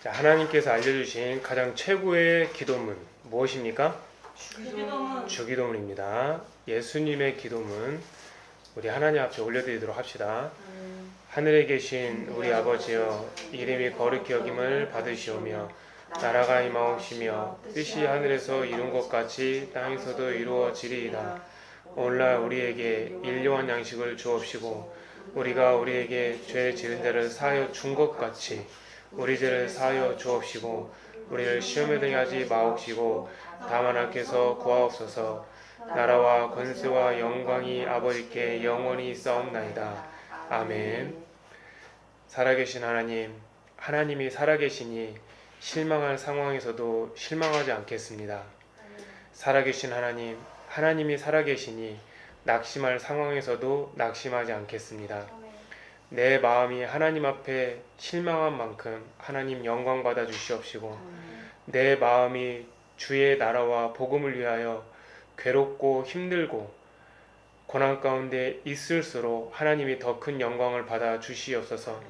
자, 하나님께서 알려주신 가장 최고의 기도문 무엇입니까? 주기도문. 주기도문입니다. 예수님의 기도문 우리 하나님 앞에 올려드리도록 합시다. 하늘에 계신 우리 아버지여, 이름이 거룩히 여김을 받으시오며 나라가 임하옵시며 뜻이 하늘에서 이룬 것 같이 땅에서도 이루어지리이다. 오늘날 우리에게 일용할 양식을 주옵시고 우리가 우리에게 죄 지은 자를 사하여 준 것 같이 우리 죄를 사하여 주옵시고 우리를 시험에 들게 하지 마옵시고 다만 하께서 구하옵소서. 나라와 권세와 영광이 아버지께 영원히 있사옵나이다. 아멘. 살아계신 하나님, 하나님이 살아계시니 실망할 상황에서도 실망하지 않겠습니다. 살아계신 하나님, 하나님이 살아계시니 낙심할 상황에서도 낙심하지 않겠습니다. 내 마음이 하나님 앞에 실망한 만큼 하나님 영광 받아 주시옵시고 내 마음이 주의 나라와 복음을 위하여 괴롭고 힘들고 고난 가운데 있을수록 하나님이 더 큰 영광을 받아 주시옵소서.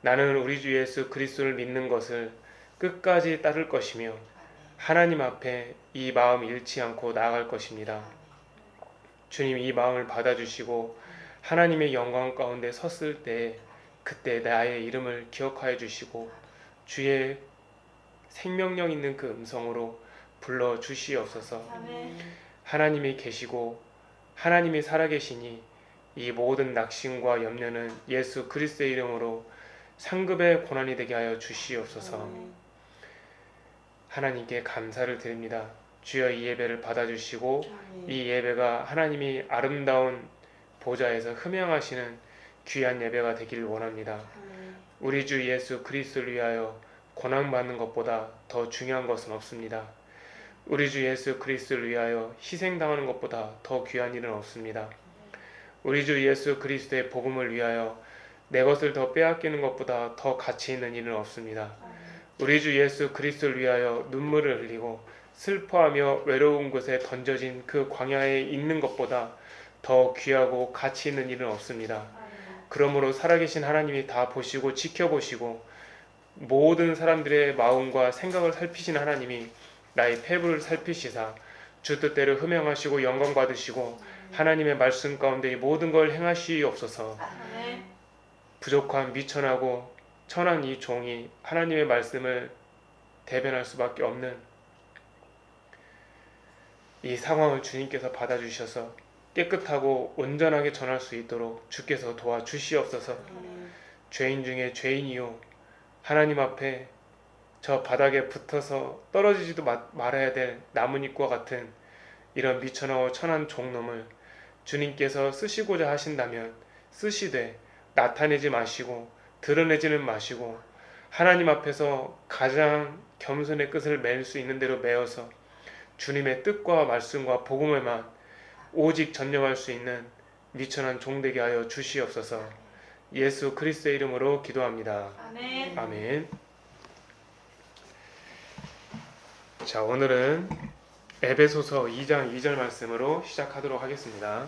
나는 우리 주 예수 그리스도를 믿는 것을 끝까지 따를 것이며 하나님 앞에 이 마음 잃지 않고 나아갈 것입니다. 주님, 이 마음을 받아주시고 하나님의 영광 가운데 섰을 때 그때 나의 이름을 기억하여 주시고 주의 생명력 있는 그 음성으로 불러 주시옵소서. 하나님이 계시고 하나님이 살아계시니 이 모든 낙심과 염려는 예수 그리스도의 이름으로 상급의 고난이 되게 하여 주시옵소서. 하나님께 감사를 드립니다. 주여, 이 예배를 받아주시고 이 예배가 하나님이 아름다운 보좌에서 흠양하시는 귀한 예배가 되기를 원합니다. 우리 주 예수 그리스도를 위하여 고난받는 것보다 더 중요한 것은 없습니다. 우리 주 예수 그리스도를 위하여 희생당하는 것보다 더 귀한 일은 없습니다. 우리 주 예수 그리스도의 복음을 위하여 내 것을 더 빼앗기는 것보다 더 가치 있는 일은 없습니다. 우리 주 예수 그리스도를 위하여 눈물을 흘리고 슬퍼하며 외로운 곳에 던져진 그 광야에 있는 것보다 더 귀하고 가치 있는 일은 없습니다. 그러므로 살아계신 하나님이 다 보시고 지켜보시고 모든 사람들의 마음과 생각을 살피시는 하나님이 나의 패부를 살피시사 주 뜻대로 흠양하시고 영광 받으시고 하나님의 말씀 가운데 모든 걸 행하시옵소서. 부족한 미천하고 천한 이 종이 하나님의 말씀을 대변할 수밖에 없는 이 상황을 주님께서 받아주셔서 깨끗하고 온전하게 전할 수 있도록 주께서 도와주시옵소서. 죄인 중에 죄인이요, 하나님 앞에 저 바닥에 붙어서 떨어지지도 말아야 될 나뭇잎과 같은 이런 미천하고 천한 종놈을 주님께서 쓰시고자 하신다면 쓰시되 나타내지 마시고 드러내지는 마시고 하나님 앞에서 가장 겸손의 끝을 맬 수 있는 대로 메어서 주님의 뜻과 말씀과 복음에만 오직 전념할 수 있는 미천한 종 되게 하여 주시옵소서. 예수 그리스도의 이름으로 기도합니다. 아멘. 아멘. 자, 오늘은 에베소서 2장 2절 말씀으로 시작하도록 하겠습니다.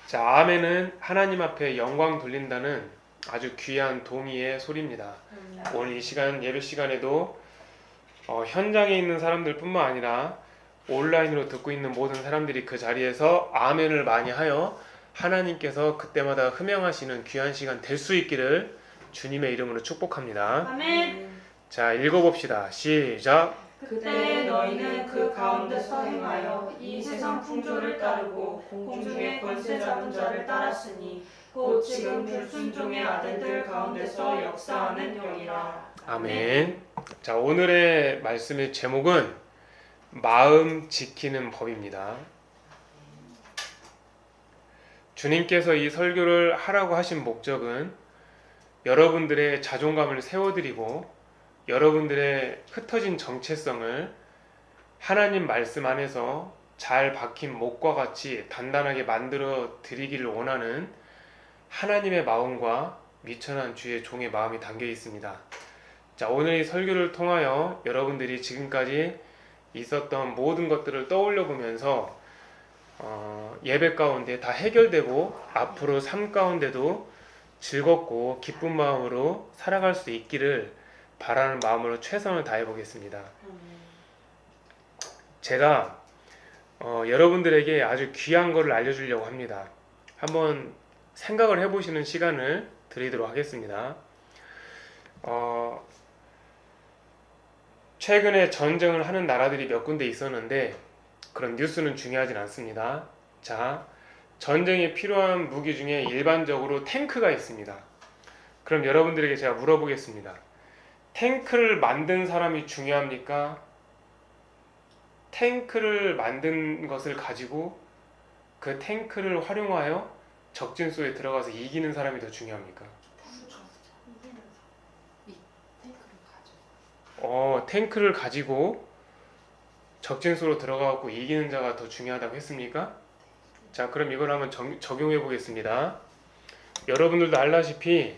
자, 아멘은 하나님 앞에 영광 돌린다는 아주 귀한 동의의 소리입니다. 오늘 이 시간 예배 시간에도 현장에 있는 사람들 뿐만 아니라 온라인으로 듣고 있는 모든 사람들이 그 자리에서 아멘을 많이 하여 하나님께서 그때마다 흠양하시는 귀한 시간 될 수 있기를 주님의 이름으로 축복합니다. 아멘. 자, 읽어봅시다. 시작. 그때 너희는 그 가운데서 행하여 이 세상 풍조를 따르고 공중의 권세 잡은 자를 따랐으니 곧 지금 불순종의 아들들 가운데서 역사하는 영이라. 아멘. 자, 오늘의 말씀의 제목은 마음 지키는 법입니다. 주님께서 이 설교를 하라고 하신 목적은 여러분들의 자존감을 세워드리고 여러분들의 흩어진 정체성을 하나님 말씀 안에서 잘 박힌 목과 같이 단단하게 만들어 드리기를 원하는 하나님의 마음과 미천한 주의 종의 마음이 담겨 있습니다. 자, 오늘 이 설교를 통하여 여러분들이 지금까지 있었던 모든 것들을 떠올려 보면서 예배 가운데 다 해결되고 앞으로 삶 가운데도 즐겁고 기쁜 마음으로 살아갈 수 있기를 바라는 마음으로 최선을 다해 보겠습니다. 제가 여러분들에게 아주 귀한 것을 알려주려고 합니다. 한번 생각을 해보시는 시간을 드리도록 하겠습니다. 최근에 전쟁을 하는 나라들이 몇 군데 있었는데 그런 뉴스는 중요하진 않습니다. 자, 전쟁에 필요한 무기 중에 일반적으로 탱크가 있습니다. 그럼 여러분들에게 제가 물어보겠습니다. 탱크를 만든 사람이 중요합니까? 탱크를 만든 것을 가지고 그 탱크를 활용하여 적진소에 들어가서 이기는 사람이 더 중요합니까? 탱크를 가지고 적진소로 들어가고 이기는 자가 더 중요하다고 했습니까? 자, 그럼 이걸 한번 적용해 보겠습니다. 여러분들도 알다시피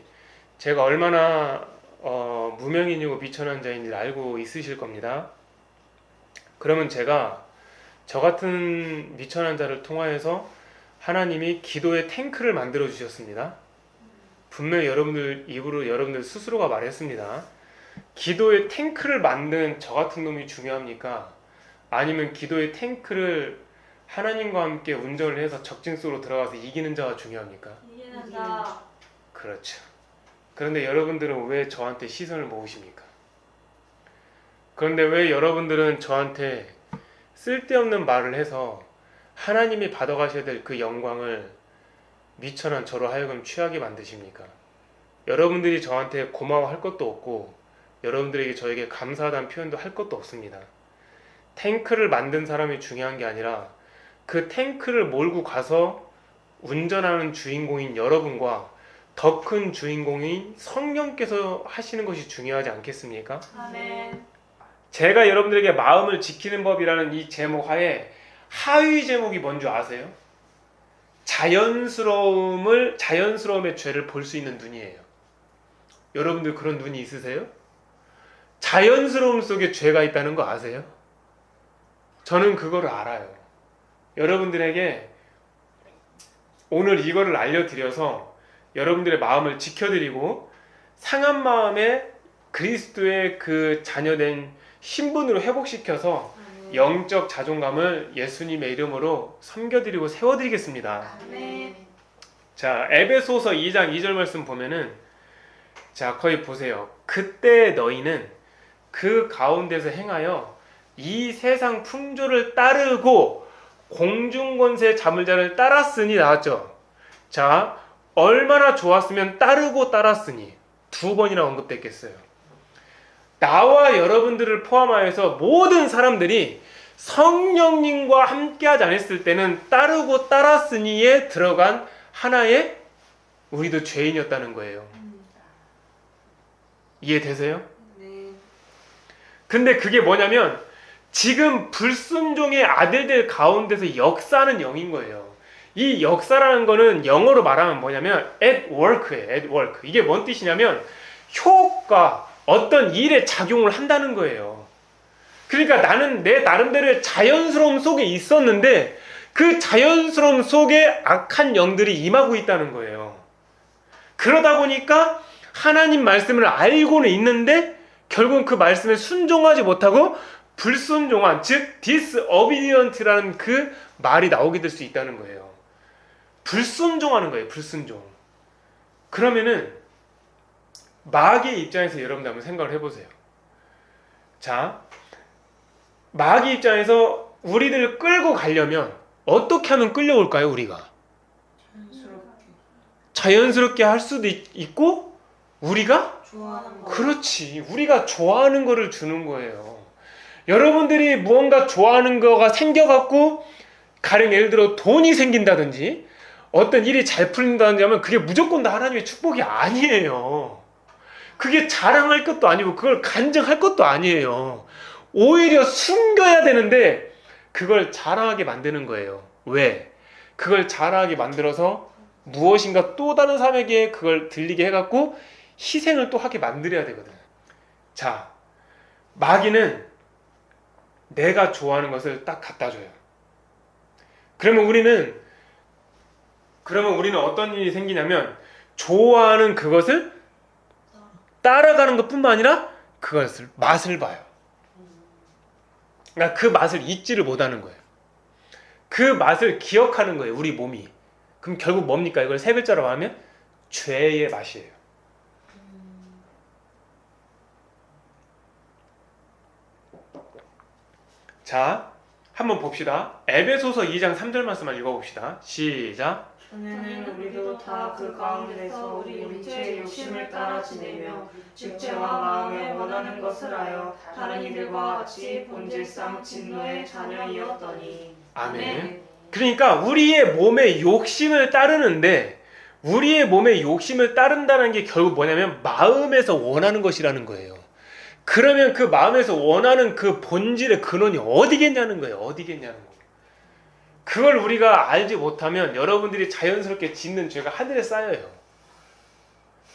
제가 얼마나 무명인이고 비천한 자인지 알고 있으실 겁니다. 그러면 제가 저 같은 미천한 자를 통하여서 하나님이 기도의 탱크를 만들어 주셨습니다. 분명히 여러분들 입으로 여러분들 스스로가 말했습니다. 기도의 탱크를 만든 저 같은 놈이 중요합니까? 아니면 기도의 탱크를 하나님과 함께 운전을 해서 적진소로 들어가서 이기는 자가 중요합니까? 이기는 자. 그렇죠. 그런데 여러분들은 왜 저한테 시선을 모으십니까? 그런데 왜 여러분들은 저한테 쓸데없는 말을 해서 하나님이 받아가셔야 될 그 영광을 미천한 저로 하여금 취하게 만드십니까? 여러분들이 저한테 고마워할 것도 없고 여러분들에게 저에게 감사하다는 표현도 할 것도 없습니다. 탱크를 만든 사람이 중요한 게 아니라 그 탱크를 몰고 가서 운전하는 주인공인 여러분과 더 큰 주인공인 성령께서 하시는 것이 중요하지 않겠습니까? 아멘. 제가 여러분들에게 마음을 지키는 법이라는 이 제목 하에 하위 제목이 뭔지 아세요? 자연스러움의 죄를 볼 수 있는 눈이에요. 여러분들 그런 눈이 있으세요? 자연스러움 속에 죄가 있다는 거 아세요? 저는 그거를 알아요. 여러분들에게 오늘 이거를 알려드려서 여러분들의 마음을 지켜드리고 상한 마음에 그리스도의 그 자녀된 신분으로 회복시켜서 영적 자존감을 예수님의 이름으로 섬겨드리고 세워드리겠습니다. 아멘. 자, 에베소서 2장 2절 말씀 보면은 자, 거기 보세요. 그때 너희는 그 가운데서 행하여 이 세상 풍조를 따르고 공중권세 잡을 자를 따랐으니 나왔죠. 자, 얼마나 좋았으면 따르고 따랐으니 두 번이나 언급됐겠어요. 나와 여러분들을 포함하여서 모든 사람들이 성령님과 함께하지 않았을 때는 따르고 따랐으니에 들어간 하나의 우리도 죄인이었다는 거예요. 이해되세요? 네. 근데 그게 뭐냐면 지금 불순종의 아들들 가운데서 역사하는 영인 거예요. 이 역사라는 거는 영어로 말하면 뭐냐면 at work예요. at work. 이게 뭔 뜻이냐면 효과, 어떤 일에 작용을 한다는 거예요. 그러니까 나는 내 나름대로의 자연스러움 속에 있었는데 그 자연스러움 속에 악한 영들이 임하고 있다는 거예요. 그러다 보니까 하나님 말씀을 알고는 있는데 결국은 그 말씀에 순종하지 못하고 불순종한, 즉 disobedient라는 그 말이 나오게 될 수 있다는 거예요. 불순종하는 거예요. 불순종. 그러면은 마귀의 입장에서 여러분들 한번 생각을 해보세요. 자, 마귀 입장에서 우리들을 끌고 가려면 어떻게 하면 끌려올까요? 우리가 자연스럽게 할 수도 있고 우리가 좋아하는 거. 그렇지, 우리가 좋아하는 거를 주는 거예요. 여러분들이 무언가 좋아하는 거가 생겨갖고 가령 예를 들어 돈이 생긴다든지 어떤 일이 잘 풀린다든지 하면 그게 무조건 다 하나님의 축복이 아니에요. 그게 자랑할 것도 아니고 그걸 간증할 것도 아니에요. 오히려 숨겨야 되는데 그걸 자랑하게 만드는 거예요. 왜? 그걸 자랑하게 만들어서 무엇인가 또 다른 사람에게 그걸 들리게 해갖고 희생을 또 하게 만들어야 되거든. 자, 마귀는 내가 좋아하는 것을 딱 갖다 줘요. 그러면 우리는 어떤 일이 생기냐면 좋아하는 그것을 따라가는 것뿐만 아니라 그것을 맛을 봐요. 그러니까 그 맛을 잊지를 못하는 거예요. 그 맛을 기억하는 거예요, 우리 몸이. 그럼 결국 뭡니까? 이걸 세 글자로 하면 죄의 맛이에요. 자, 한번 봅시다. 에베소서 2장 3절 말씀만 읽어봅시다. 시작. 전에는 우리도 다 그 가운데서 우리 육체의 욕심을 따라 지내며 육체와 마음에 원하는 것을 하여 다른 이들과 같이 본질상 진노의 자녀이었더니. 아멘. 그러니까 우리의 몸의 욕심을 따르는데 우리의 몸의 욕심을 따른다는 게 결국 뭐냐면 마음에서 원하는 것이라는 거예요. 그러면 그 마음에서 원하는 그 본질의 근원이 어디겠냐는 거예요. 어디겠냐는 거예요. 그걸 우리가 알지 못하면 여러분들이 자연스럽게 짓는 죄가 하늘에 쌓여요.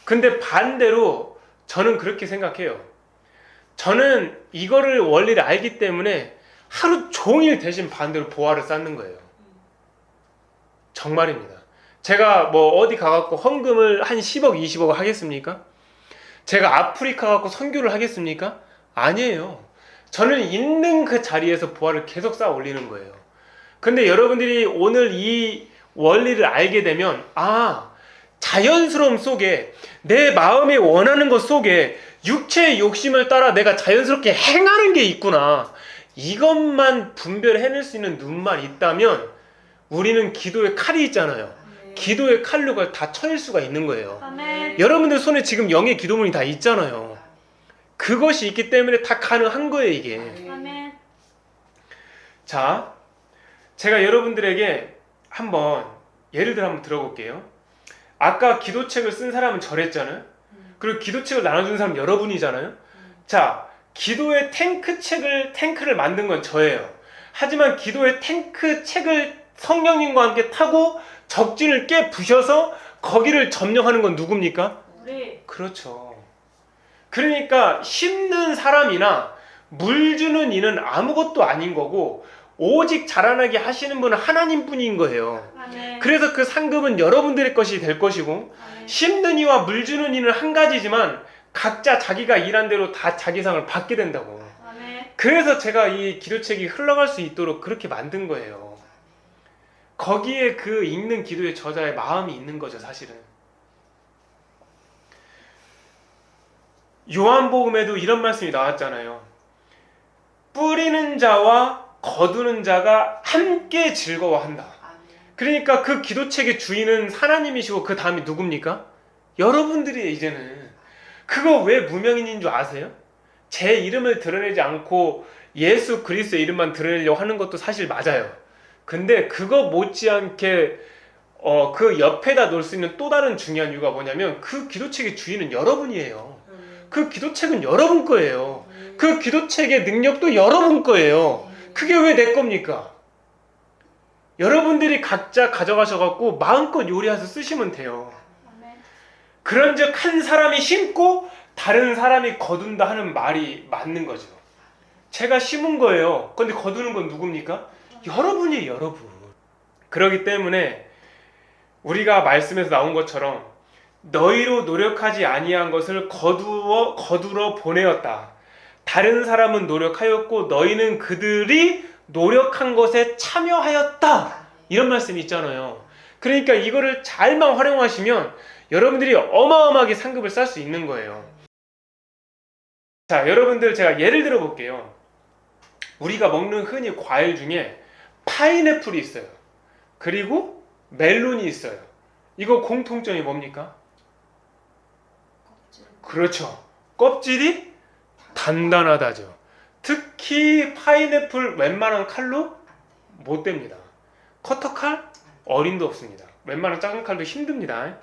근데 반대로 저는 그렇게 생각해요. 저는 이거를 원리를 알기 때문에 하루 종일 대신 반대로 보화를 쌓는 거예요. 정말입니다. 제가 뭐 어디 가갖고 헌금을 한 10억, 20억 하겠습니까? 제가 아프리카 가갖고 선교를 하겠습니까? 아니에요. 저는 있는 그 자리에서 보화를 계속 쌓아 올리는 거예요. 근데 여러분들이 오늘 이 원리를 알게 되면 자연스러움 속에 내 마음이 원하는 것 속에 육체의 욕심을 따라 내가 자연스럽게 행하는 게 있구나. 이것만 분별해낼 수 있는 눈만 있다면 우리는 기도의 칼이 있잖아요. 기도의 칼로 그걸 다 쳐낼 수가 있는 거예요. 아멘. 여러분들 손에 지금 영의 기도문이 다 있잖아요. 그것이 있기 때문에 다 가능한 거예요, 이게. 아멘. 자, 제가 여러분들에게 한번 예를 들어 한번 들어볼게요. 아까 기도책을 쓴 사람은 저랬잖아요. 그리고 기도책을 나눠준 사람은 여러분이잖아요. 자, 기도의 탱크를 만든 건 저예요. 하지만 기도의 탱크책을 성령님과 함께 타고 적진을 깨 부셔서 거기를 점령하는 건 누굽니까? 우리. 그렇죠. 그러니까 심는 사람이나 물 주는 이는 아무것도 아닌 거고 오직 자라나게 하시는 분은 하나님뿐인 거예요. 아멘. 그래서 그 상급은 여러분들의 것이 될 것이고 아멘. 심는 이와 물 주는 이는 한 가지지만 각자 자기가 일한 대로 다 자기 상을 받게 된다고. 아멘. 그래서 제가 이 기도책이 흘러갈 수 있도록 그렇게 만든 거예요. 거기에 그 읽는 기도의 저자의 마음이 있는 거죠, 사실은. 요한복음에도 이런 말씀이 나왔잖아요. 뿌리는 자와 거두는 자가 함께 즐거워한다. 그러니까 그 기도책의 주인은 하나님이시고 그 다음이 누굽니까? 여러분들이에요, 이제는. 그거 왜 무명인인 줄 아세요? 제 이름을 드러내지 않고 예수 그리스도의 이름만 드러내려고 하는 것도 사실 맞아요. 근데 그거 못지않게 그 옆에다 놓을 수 있는 또 다른 중요한 이유가 뭐냐면 그 기도책의 주인은 여러분이에요. 그 기도책은 여러분 거예요. 그 기도책의 능력도 여러분 거예요. 그게 왜 내 겁니까? 여러분들이 각자 가져가셔갖고 마음껏 요리해서 쓰시면 돼요. 그런즉 한 사람이 심고 다른 사람이 거둔다 하는 말이 맞는 거죠. 제가 심은 거예요. 근데 거두는 건 누굽니까? 여러분이에요, 여러분. 그렇기 때문에 우리가 말씀에서 나온 것처럼 너희로 노력하지 아니한 것을 거두러 보내었다. 다른 사람은 노력하였고 너희는 그들이 노력한 것에 참여하였다. 이런 말씀이 있잖아요. 그러니까 이거를 잘만 활용하시면 여러분들이 어마어마하게 상급을 쌓을 수 있는 거예요. 자, 여러분들 제가 예를 들어 볼게요. 우리가 먹는 흔히 과일 중에 파인애플이 있어요. 그리고 멜론이 있어요. 이거 공통점이 뭡니까? 그렇죠. 껍질이 단단하다죠. 특히 파인애플 웬만한 칼로 못 됩니다. 커터칼 어림도 없습니다. 웬만한 작은 칼도 힘듭니다.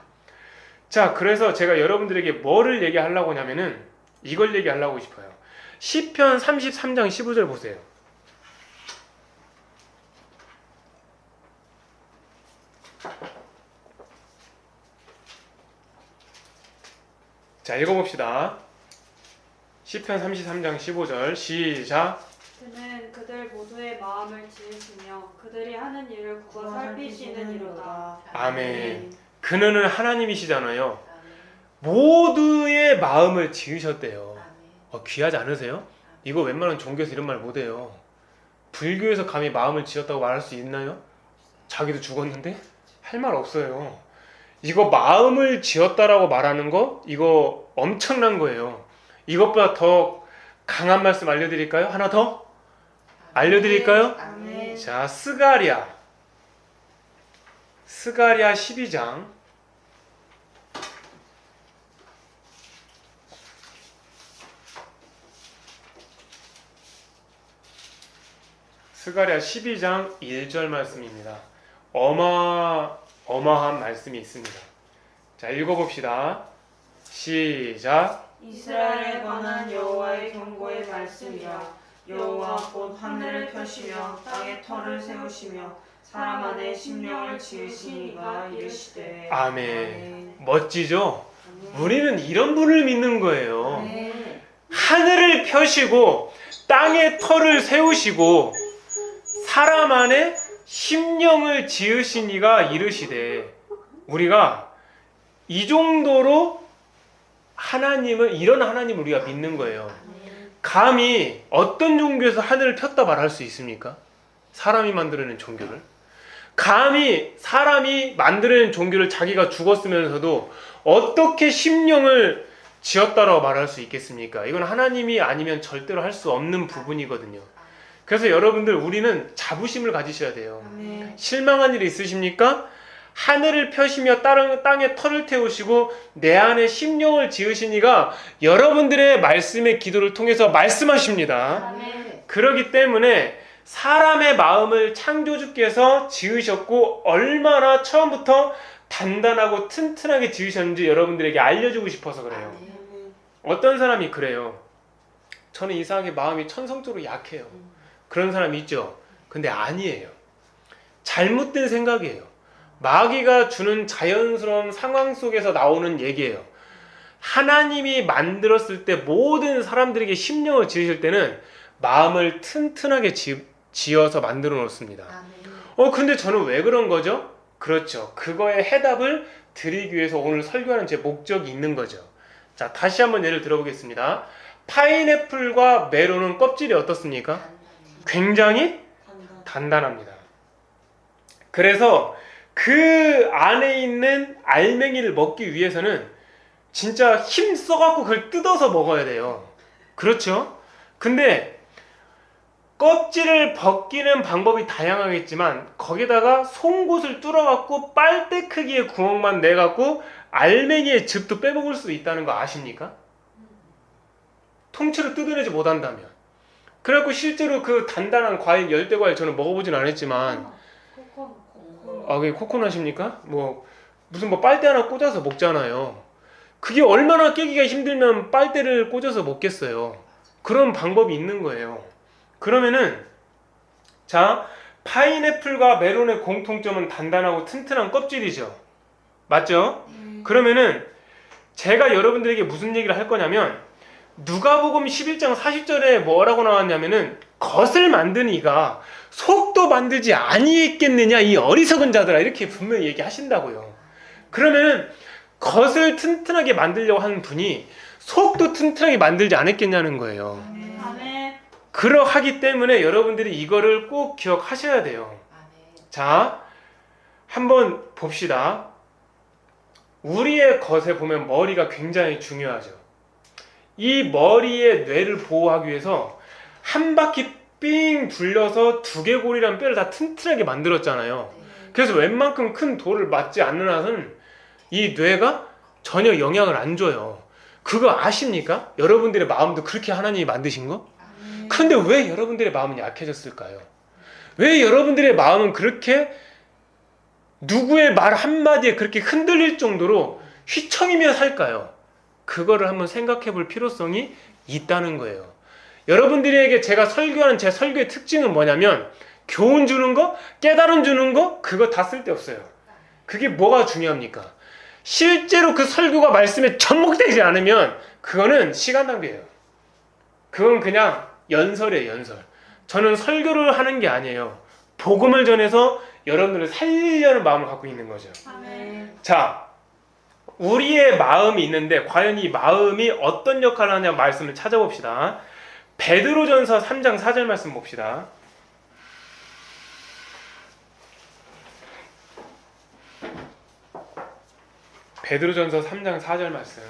자, 그래서 제가 여러분들에게 뭐를 얘기하려고 하냐면은 이걸 얘기하려고 싶어요. 시편 33장 15절 보세요. 자, 읽어봅시다. 시편 33장 15절 시작. 그는 그들 모두의 마음을 지으시며 그들이 하는 일을 구워 살피시는 이로다. 아멘. 그는 하나님이시잖아요. 모두의 마음을 지으셨대요. 귀하지 않으세요? 이거 웬만한 종교에서 이런 말 못해요. 불교에서 감히 마음을 지었다고 말할 수 있나요? 자기도 죽었는데? 할 말 없어요. 이거 마음을 지었다라고 말하는 거 이거 엄청난 거예요. 이것보다 더 강한 말씀 알려드릴까요? 하나 더? 알려드릴까요? 아멘. 자, 스가랴 12장 스가랴 12장 1절 말씀입니다. 어마어마한 말씀이 있습니다. 자, 읽어봅시다. 시작. 이스라엘에 관한 여호와의 경고의 말씀이라. 여호와 곧 하늘을 펴시며 땅에 터를 세우시며 사람 안에 심령을 지으시니가 이르시되. 아멘. 멋지죠? 우리는 이런 분을 믿는 거예요. 아멘. 하늘을 펴시고 땅에 터를 세우시고 사람 안에 심령을 지으시니가 이르시되. 우리가 이 정도로 하나님을, 이런 하나님을 우리가 믿는 거예요. 감히 어떤 종교에서 하늘을 폈다 말할 수 있습니까? 사람이 만들어낸 종교를. 감히 사람이 만들어낸 종교를 자기가 죽었으면서도 어떻게 심령을 지었다라고 말할 수 있겠습니까? 이건 하나님이 아니면 절대로 할 수 없는 부분이거든요. 그래서 여러분들, 우리는 자부심을 가지셔야 돼요. 아멘. 실망한 일이 있으십니까? 하늘을 펴시며 땅에 털을 태우시고 내 안에 심령을 지으시니가 여러분들의 말씀의 기도를 통해서 말씀하십니다. 아멘. 그렇기 때문에 사람의 마음을 창조주께서 지으셨고 얼마나 처음부터 단단하고 튼튼하게 지으셨는지 여러분들에게 알려주고 싶어서 그래요. 어떤 사람이 그래요. 저는 이상하게 마음이 천성적으로 약해요. 그런 사람이 있죠. 근데 아니에요. 잘못된 생각이에요. 마귀가 주는 자연스러운 상황 속에서 나오는 얘기예요. 하나님이 만들었을 때 모든 사람들에게 심령을 지으실 때는 마음을 튼튼하게 지어서 만들어 놓습니다. 근데 저는 왜 그런 거죠? 그렇죠. 그거에 해답을 드리기 위해서 오늘 설교하는 제 목적이 있는 거죠. 자, 다시 한번 예를 들어보겠습니다. 파인애플과 메론은 껍질이 어떻습니까? 굉장히 단단합니다. 그래서 그 안에 있는 알맹이를 먹기 위해서는 진짜 힘 써갖고 그걸 뜯어서 먹어야 돼요. 그렇죠? 근데 껍질을 벗기는 방법이 다양하겠지만 거기다가 송곳을 뚫어갖고 빨대 크기의 구멍만 내갖고 알맹이의 즙도 빼먹을 수 있다는 거 아십니까? 통째로 뜯어내지 못한다면. 그래갖고 실제로 그 단단한 과일, 열대과일 저는 먹어보진 않았지만 그게 코코넛입니까? 무슨 빨대 하나 꽂아서 먹잖아요. 그게 얼마나 깨기가 힘들면 빨대를 꽂아서 먹겠어요. 그런 방법이 있는 거예요. 그러면은 자, 파인애플과 메론의 공통점은 단단하고 튼튼한 껍질이죠. 맞죠? 그러면은 제가 여러분들에게 무슨 얘기를 할 거냐면 누가복음 11장 40절에 뭐라고 나왔냐면은 겉을 만드는 이가 속도 만들지 아니했겠느냐 이 어리석은 자들아, 이렇게 분명히 얘기하신다고요. 그러면은 겉을 튼튼하게 만들려고 하는 분이 속도 튼튼하게 만들지 않았겠냐는 거예요. 아멘. 그러하기 때문에 여러분들이 이거를 꼭 기억하셔야 돼요. 자, 한번 봅시다. 우리의 겉에 보면 머리가 굉장히 중요하죠. 이 머리의 뇌를 보호하기 위해서 한 바퀴 삥 둘러서 두개골이란 뼈를 다 튼튼하게 만들었잖아요. 그래서 웬만큼 큰 돌을 맞지 않는 한은 이 뇌가 전혀 영향을 안 줘요. 그거 아십니까? 여러분들의 마음도 그렇게 하나님이 만드신 거? 근데 왜 여러분들의 마음은 약해졌을까요? 왜 여러분들의 마음은 그렇게 누구의 말 한마디에 그렇게 흔들릴 정도로 휘청이며 살까요? 그거를 한번 생각해 볼 필요성이 있다는 거예요. 여러분들에게 제가 설교하는 제 설교의 특징은 뭐냐면 교훈 주는 거, 깨달음 주는 거, 그거 다 쓸데없어요. 그게 뭐가 중요합니까? 실제로 그 설교가 말씀에 접목되지 않으면 그거는 시간 낭비예요. 그건 그냥 연설이에요, 연설. 저는 설교를 하는 게 아니에요. 복음을 전해서 여러분들을 살리려는 마음을 갖고 있는 거죠. 아멘. 자, 우리의 마음이 있는데 과연 이 마음이 어떤 역할을 하냐 말씀을 찾아봅시다. 베드로전서 3장 4절 말씀 봅시다. 베드로전서 3장 4절 말씀.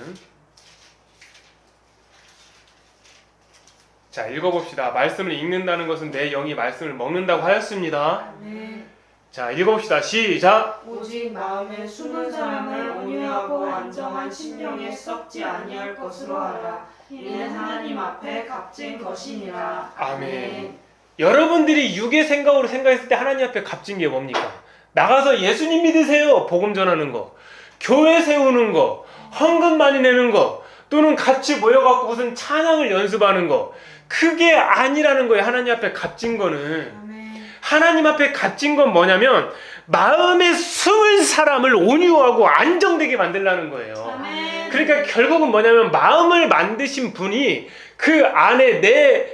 자, 읽어봅시다. 말씀을 읽는다는 것은 내 영이 말씀을 먹는다고 하였습니다. 아멘. 자, 읽어봅시다. 시작. 오직 마음에 숨은 사람을 온유하고 안정한 심령에 썩지 아니할 것으로 하라. 이는 하나님 앞에 값진 것이니라. 아멘. 여러분들이 육의 생각으로 생각했을 때 하나님 앞에 값진 게 뭡니까? 나가서 예수님 믿으세요. 복음 전하는 거. 교회 세우는 거. 헌금 많이 내는 거. 또는 같이 모여갖고 무슨 찬양을 연습하는 거. 그게 아니라는 거예요. 하나님 앞에 값진 거는. 아멘. 하나님 앞에 값진 건 뭐냐면 마음에 숨을 사람을 온유하고 안정되게 만들라는 거예요. 아멘. 그러니까 결국은 뭐냐면 마음을 만드신 분이 그 안에 내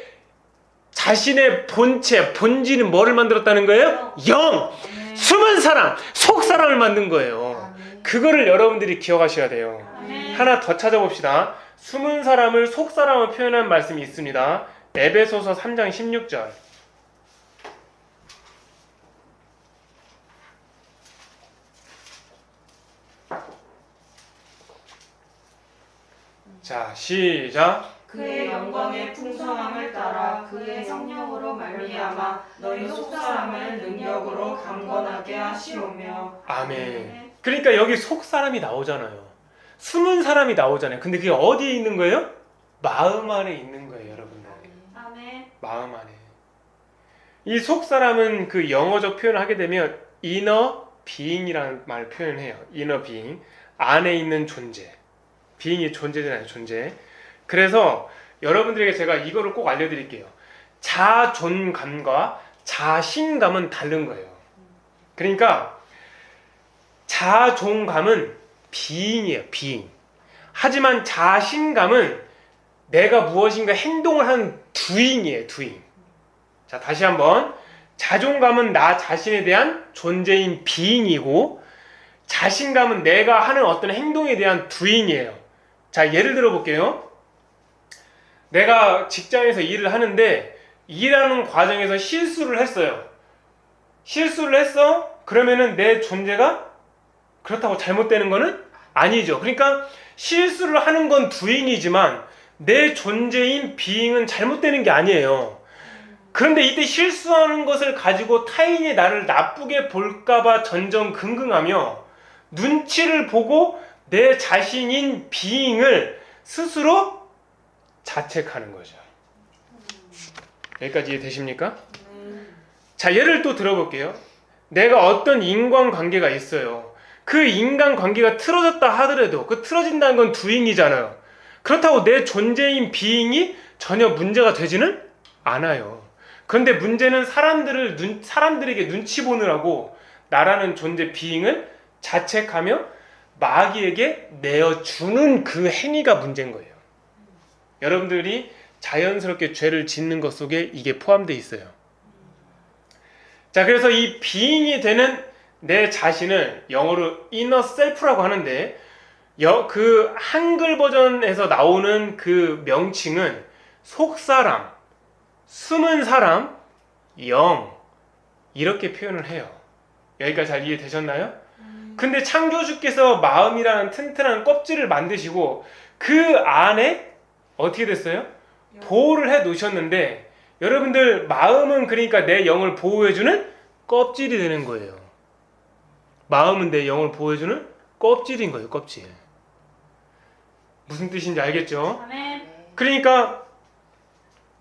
자신의 본체, 본질은 뭐를 만들었다는 거예요? 영! 아멘. 숨은 사람, 속 사람을 만든 거예요. 아멘. 그거를 여러분들이 기억하셔야 돼요. 아멘. 하나 더 찾아봅시다. 숨은 사람을 속 사람을 표현한 말씀이 있습니다. 에베소서 3장 16절. 자, 시작. 그의 영광의 풍성함을 따라 그의 성령으로 말미암아 너희 속사람을 능력으로 강건하게 하시오며. 아멘. 그러니까 여기 속 사람이 나오잖아요. 숨은 사람이 나오잖아요. 근데 그게 어디에 있는 거예요? 마음 안에 있는 거예요, 여러분들. 아멘. 마음 안에. 이 속 사람은 그 영어적 표현을 하게 되면 inner being이라는 말 표현해요. inner being. 안에 있는 존재. being이 존재잖아요, 존재. 그래서 여러분들에게 제가 이거를 꼭 알려드릴게요. 자존감과 자신감은 다른 거예요. 그러니까 자존감은 being이에요, being. 하지만 자신감은 내가 무엇인가 행동을 하는 doing이에요, doing. 자, 다시 한번. 자존감은 나 자신에 대한 존재인 being이고, 자신감은 내가 하는 어떤 행동에 대한 doing이에요. 자, 예를 들어 볼게요. 내가 직장에서 일을 하는데 일하는 과정에서 실수를 했어요. 실수를 했어? 그러면은 내 존재가 그렇다고 잘못되는 거는 아니죠. 그러니까 실수를 하는 건 doing이지만 내 존재인 being은 잘못되는 게 아니에요. 그런데 이때 실수하는 것을 가지고 타인이 나를 나쁘게 볼까봐 전전긍긍하며 눈치를 보고 내 자신인 being을 스스로 자책하는 거죠. 여기까지 이해되십니까? 자, 예를 또 들어볼게요. 내가 어떤 인간관계가 있어요. 그 인간관계가 틀어졌다 하더라도 그 틀어진다는 건 doing이잖아요. 그렇다고 내 존재인 being이 전혀 문제가 되지는 않아요. 그런데 문제는 사람들에게 눈치 보느라고 나라는 존재 being을 자책하며 마귀에게 내어주는 그 행위가 문제인 거예요. 여러분들이 자연스럽게 죄를 짓는 것 속에 이게 포함되어 있어요. 자, 그래서 이 being이 되는 내 자신을 영어로 inner self라고 하는데 그 한글 버전에서 나오는 그 명칭은 속사람, 숨은 사람, 영 이렇게 표현을 해요. 여기까지 잘 이해되셨나요? 근데 창조주께서 마음이라는 튼튼한 껍질을 만드시고 그 안에 어떻게 됐어요? 보호를 해 놓으셨는데 여러분들 마음은 그러니까 내 영을 보호해주는 껍질이 되는 거예요. 마음은 내 영을 보호해주는 껍질인 거예요. 껍질. 무슨 뜻인지 알겠죠? 아멘. 그러니까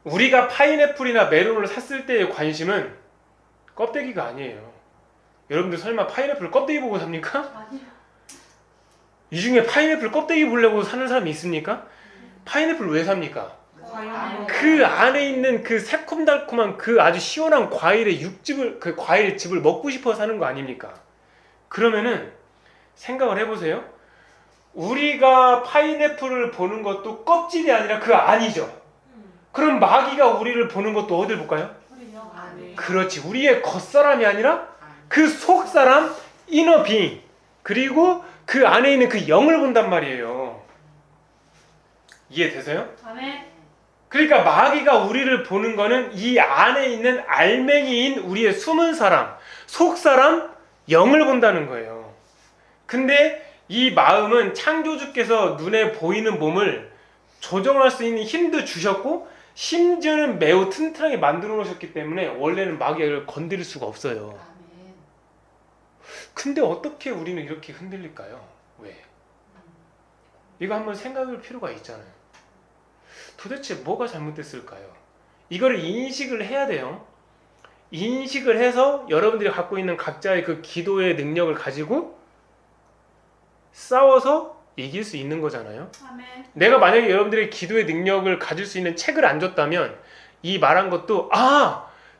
우리가 파인애플이나 메론을 샀을 때의 관심은 껍데기가 아니에요. 여러분들 설마 파인애플 껍데기 보고 삽니까? 아니요. 이 중에 파인애플 껍데기 보려고 사는 사람이 있습니까? 파인애플 왜 삽니까? 그 안에 있는 그 새콤달콤한 그 아주 시원한 과일의 육즙을, 그 과일즙을 먹고 싶어 사는 거 아닙니까? 그러면은 생각을 해보세요. 우리가 파인애플을 보는 것도 껍질이 아니라 그 안이죠. 그럼 마귀가 우리를 보는 것도 어딜 볼까요? 안에. 그렇지. 우리의 겉사람이 아니라 그 속사람, inner being, 그리고 그 안에 있는 그 영을 본단 말이에요. 이해되세요? 아멘. 그러니까 마귀가 우리를 보는 거는 이 안에 있는 알맹이인 우리의 숨은 사람, 속사람, 영을 본다는 거예요. 근데 이 마음은 창조주께서 눈에 보이는 몸을 조정할 수 있는 힘도 주셨고 심지어는 매우 튼튼하게 만들어 놓으셨기 때문에 원래는 마귀가 이걸 건드릴 수가 없어요. 근데 어떻게 우리는 이렇게 흔들릴까요? 왜? 이거 한번 생각할 필요가 있잖아요. 도대체 뭐가 잘못됐을까요? 이거를 인식을 해야 돼요. 인식을 해서 여러분들이 갖고 있는 각자의 그 기도의 능력을 가지고 싸워서 이길 수 있는 거잖아요. 아멘. 내가 만약에 여러분들의 기도의 능력을 가질 수 있는 책을 안 줬다면 이 말한 것도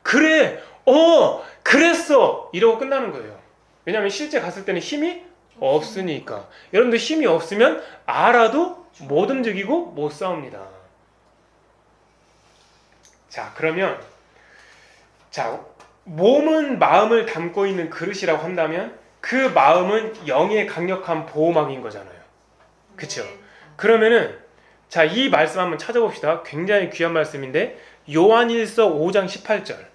그래 그랬어 이러고 끝나는 거예요. 왜냐하면 실제 갔을 때는 힘이 없으니까. 여러분들 힘이 없으면 알아도 못 움직이고 못 싸웁니다. 자, 그러면 몸은 마음을 담고 있는 그릇이라고 한다면 그 마음은 영의 강력한 보호막인 거잖아요. 그쵸? 그러면은 이 말씀 한번 찾아봅시다. 굉장히 귀한 말씀인데 요한일서 5장 18절.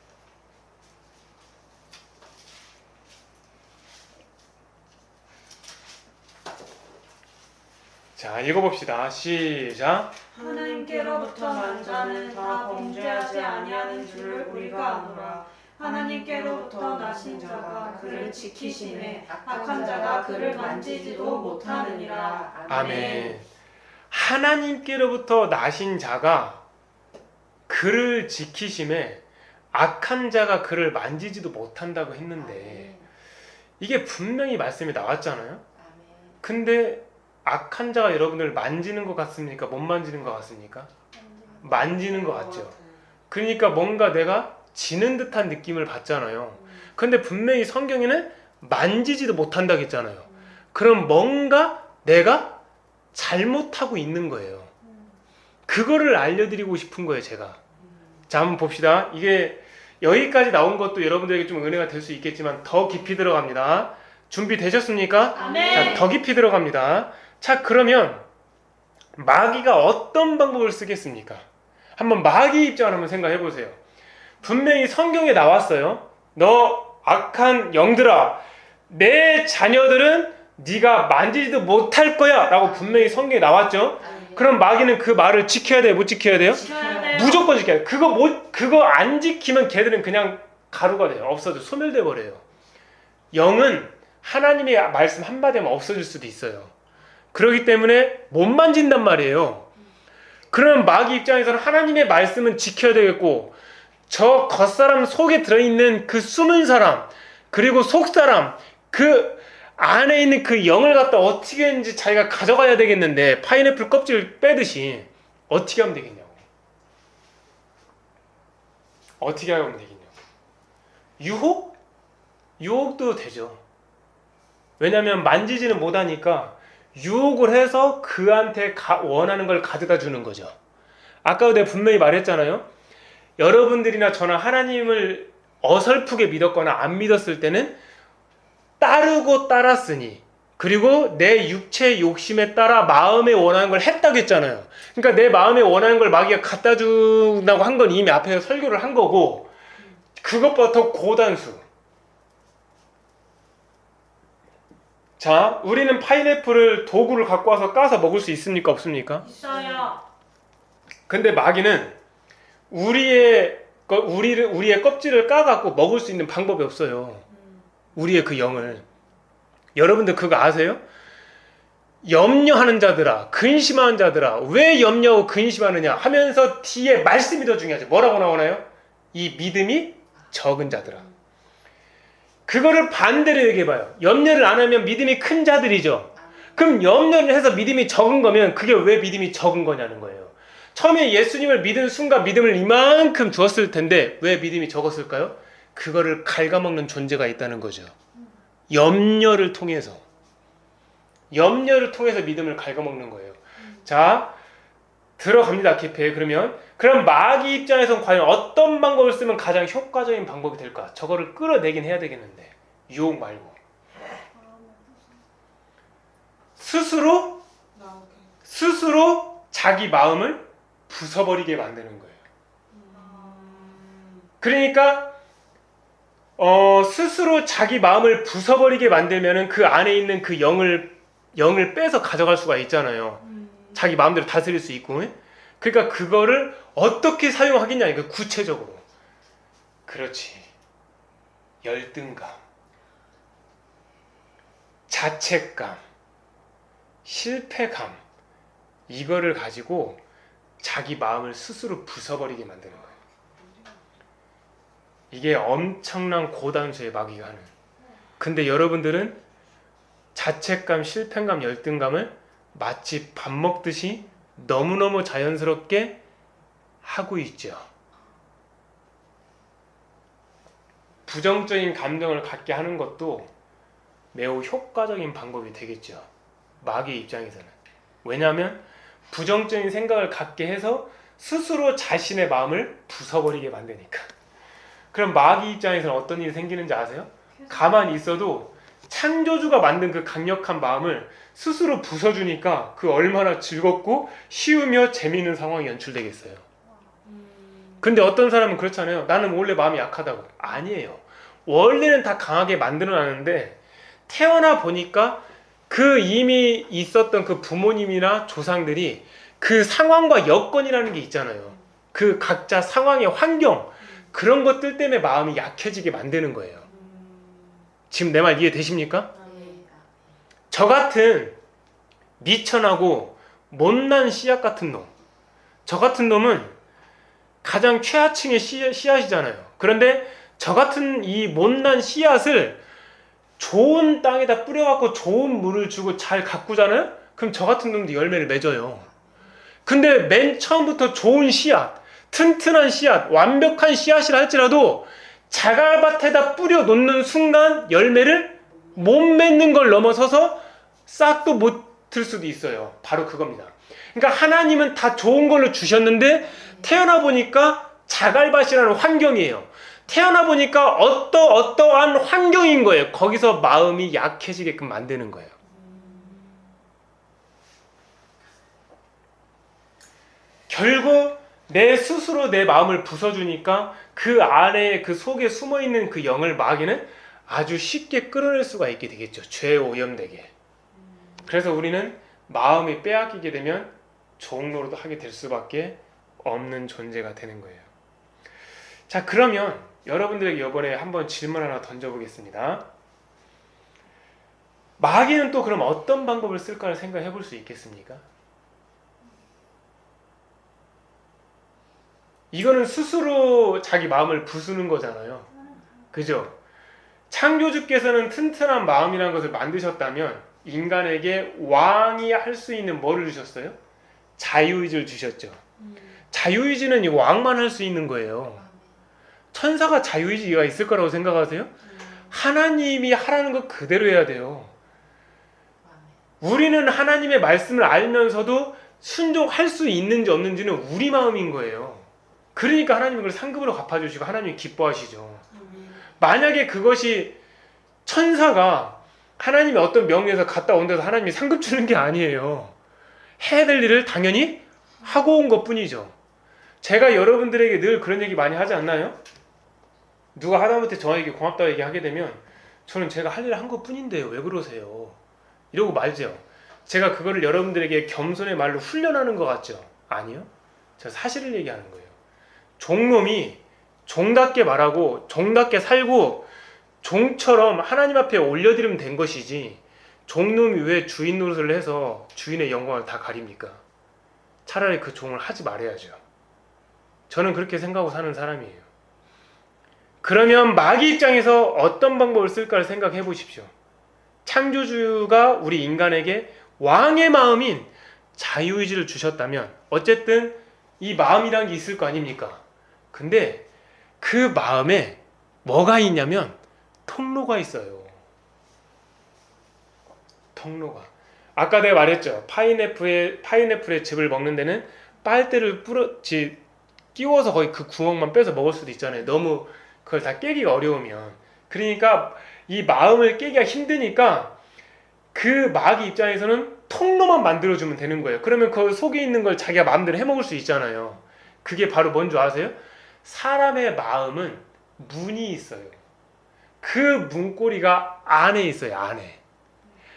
자, 읽어봅시다. 시작. 하나님께로부터 난 자는 다 범죄하지 아니하는 줄을 우리가 아노라. 하나님께로부터 나신 자가 그를 지키심에 악한 자가 그를 만지지도 못하느니라. 아멘. 하나님께로부터 나신 자가 그를 지키심에 악한 자가 그를 만지지도 못한다고 했는데 이게 분명히 말씀이 나왔잖아요. 근데 악한 자가 여러분들 만지는 것 같습니까? 못 만지는 것 같습니까? 만지는 것 같죠. 그러니까 뭔가 내가 지는 듯한 느낌을 받잖아요. 근데 분명히 성경에는 만지지도 못한다고 했잖아요. 그럼 뭔가 내가 잘못하고 있는 거예요. 그거를 알려드리고 싶은 거예요, 제가. 자, 한번 봅시다. 이게 여기까지 나온 것도 여러분들에게 좀 은혜가 될 수 있겠지만 더 깊이 들어갑니다. 준비되셨습니까? 아멘. 자, 더 깊이 들어갑니다. 자, 그러면 마귀가 어떤 방법을 쓰겠습니까? 한번 마귀 입장을 한번 생각해 보세요. 분명히 성경에 나왔어요. 너 악한 영들아, 내 자녀들은 네가 만지지도 못할 거야 라고 분명히 성경에 나왔죠. 그럼 마귀는 그 말을 지켜야 돼요? 못 지켜야 돼요? 지켜야 돼요. 무조건 지켜야 돼요. 그거 안 지키면 걔들은 그냥 가루가 돼요. 없어져. 소멸돼 버려요. 영은 하나님의 말씀 한마디면 없어질 수도 있어요. 그렇기 때문에 못 만진단 말이에요. 그러면 마귀 입장에서는 하나님의 말씀은 지켜야 되겠고 저 겉사람 속에 들어있는 그 숨은 사람 그리고 속사람 그 안에 있는 그 영을 갖다 어떻게 했는지 자기가 가져가야 되겠는데 파인애플 껍질을 빼듯이 어떻게 하면 되겠냐고. 어떻게 하면 되겠냐고. 유혹? 유혹도 되죠. 왜냐하면 만지지는 못하니까 유혹을 해서 그한테 원하는 걸 가져다 주는 거죠. 아까도 내가 분명히 말했잖아요. 여러분들이나 저나 하나님을 어설프게 믿었거나 안 믿었을 때는 따르고 따랐으니 그리고 내 육체의 욕심에 따라 마음에 원하는 걸 했다고 했잖아요. 그러니까 내 마음에 원하는 걸 마귀가 갖다 준다고 한 건 이미 앞에서 설교를 한 거고 그것보다 더 고단수. 자, 우리는 파인애플을 도구를 갖고 와서 까서 먹을 수 있습니까? 없습니까? 있어요. 근데 마귀는 우리의 껍질을 까갖고 먹을 수 있는 방법이 없어요. 우리의 그 영을. 여러분들 그거 아세요? 염려하는 자들아, 근심하는 자들아, 왜 염려하고 근심하느냐 하면서 뒤에 말씀이 더 중요하죠. 뭐라고 나오나요? 이 믿음이 적은 자들아. 그거를 반대로 얘기해봐요. 염려를 안 하면 믿음이 큰 자들이죠. 그럼 염려를 해서 믿음이 적은 거면 그게 왜 믿음이 적은 거냐는 거예요. 처음에 예수님을 믿은 순간 믿음을 이만큼 주었을 텐데 왜 믿음이 적었을까요? 그거를 갉아먹는 존재가 있다는 거죠. 염려를 통해서 믿음을 갉아먹는 거예요. 자, 들어갑니다. 깊이. 그럼 마귀 입장에선 과연 어떤 방법을 쓰면 가장 효과적인 방법이 될까? 저거를 끌어내긴 해야 되겠는데 유혹 말고 스스로 자기 마음을 부숴버리게 만드는 거예요. 그러니까 스스로 자기 마음을 부숴버리게 만들면은 그 안에 있는 그 영을 빼서 가져갈 수가 있잖아요. 자기 마음대로 다스릴 수 있고. 그러니까 그거를 어떻게 사용하겠냐 이거 구체적으로. 그렇지. 열등감, 자책감, 실패감 이거를 가지고 자기 마음을 스스로 부숴버리게 만드는 거예요. 이게 엄청난 고단수의 마귀가 하는. 근데 여러분들은 자책감, 실패감, 열등감을 마치 밥 먹듯이 너무너무 자연스럽게 하고 있죠. 부정적인 감정을 갖게 하는 것도 매우 효과적인 방법이 되겠죠. 마귀의 입장에서는. 왜냐하면 부정적인 생각을 갖게 해서 스스로 자신의 마음을 부숴버리게 만드니까. 그럼 마귀 입장에서는 어떤 일이 생기는지 아세요? 가만히 있어도 창조주가 만든 그 강력한 마음을 스스로 부숴주니까 그 얼마나 즐겁고 쉬우며 재미있는 상황이 연출되겠어요. 근데 어떤 사람은 그렇잖아요. 나는 원래 마음이 약하다고. 아니에요. 원래는 다 강하게 만들어놨는데 태어나 보니까 그 이미 있었던 그 부모님이나 조상들이 그 상황과 여건이라는 게 있잖아요. 그 각자 상황의 환경 그런 것들 때문에 마음이 약해지게 만드는 거예요. 지금 내 말 이해되십니까? 저 같은 미천하고 못난 씨앗 같은 놈, 저 같은 놈은 가장 최하층의 씨앗이잖아요. 그런데 저 같은 이 못난 씨앗을 좋은 땅에다 뿌려갖고 좋은 물을 주고 잘 가꾸잖아요? 그럼 저 같은 놈도 열매를 맺어요. 근데 맨 처음부터 좋은 씨앗, 튼튼한 씨앗, 완벽한 씨앗이라 할지라도 자갈밭에다 뿌려 놓는 순간 열매를 못 맺는 걸 넘어서서 싹도 못 들 수도 있어요. 바로 그겁니다. 그러니까 하나님은 다 좋은 걸로 주셨는데 태어나 보니까 자갈밭이라는 환경이에요. 태어나 보니까 어떠한 환경인 거예요. 거기서 마음이 약해지게끔 만드는 거예요. 결국 내 스스로 내 마음을 부숴주니까 그 안에 그 속에 숨어있는 그 영을 마귀는 아주 쉽게 끌어낼 수가 있게 되겠죠. 죄에 오염되게. 그래서 우리는 마음이 빼앗기게 되면 종로로도 하게 될 수밖에 없는 존재가 되는 거예요. 자, 그러면 여러분들에게 이번에 한번 질문 하나 던져보겠습니다. 마귀는 또 그럼 어떤 방법을 쓸까를 생각해 볼 수 있겠습니까? 이거는 스스로 자기 마음을 부수는 거잖아요. 그죠? 창조주께서는 튼튼한 마음이라는 것을 만드셨다면 인간에게 왕이 할 수 있는 뭐를 주셨어요? 자유의지를 주셨죠. 자유의지는 이 왕만 할 수 있는 거예요. 천사가 자유의지가 있을 거라고 생각하세요? 하나님이 하라는 거 그대로 해야 돼요. 우리는 하나님의 말씀을 알면서도 순종할 수 있는지 없는지는 우리 마음인 거예요. 그러니까 하나님이 그걸 상급으로 갚아주시고 하나님이 기뻐하시죠. 만약에 그것이 천사가 하나님의 어떤 명예에서 갔다 온 데서 하나님이 상급 주는 게 아니에요. 해야 될 일을 당연히 하고 온 것뿐이죠. 제가 여러분들에게 늘 그런 얘기 많이 하지 않나요? 누가 하다못해 저에게 고맙다고 얘기하게 되면 저는 제가 할 일을 한 것뿐인데요. 왜 그러세요? 이러고 말죠. 제가 그거를 여러분들에게 겸손의 말로 훈련하는 것 같죠? 아니요. 제가 사실을 얘기하는 거예요. 종놈이 종답게 말하고 종답게 살고 종처럼 하나님 앞에 올려드리면 된 것이지 종놈이 왜 주인 노릇을 해서 주인의 영광을 다 가립니까? 차라리 그 종을 하지 말아야죠. 저는 그렇게 생각하고 사는 사람이에요. 그러면 마귀 입장에서 어떤 방법을 쓸까를 생각해 보십시오. 창조주가 우리 인간에게 왕의 마음인 자유의지를 주셨다면 어쨌든 이 마음이란 게 있을 거 아닙니까? 근데 그 마음에 뭐가 있냐면 통로가 있어요. 통로가. 아까 내가 말했죠. 파인애플의 즙을 먹는 데는 빨대를 끼워서 거의 그 구멍만 빼서 먹을 수도 있잖아요. 너무 그걸 다 깨기가 어려우면. 그러니까 이 마음을 깨기가 힘드니까 그 마귀 입장에서는 통로만 만들어주면 되는 거예요. 그러면 그 속에 있는 걸 자기가 마음대로 해먹을 수 있잖아요. 그게 바로 뭔지 아세요? 사람의 마음은 문이 있어요. 그 문고리가 안에 있어요. 안에.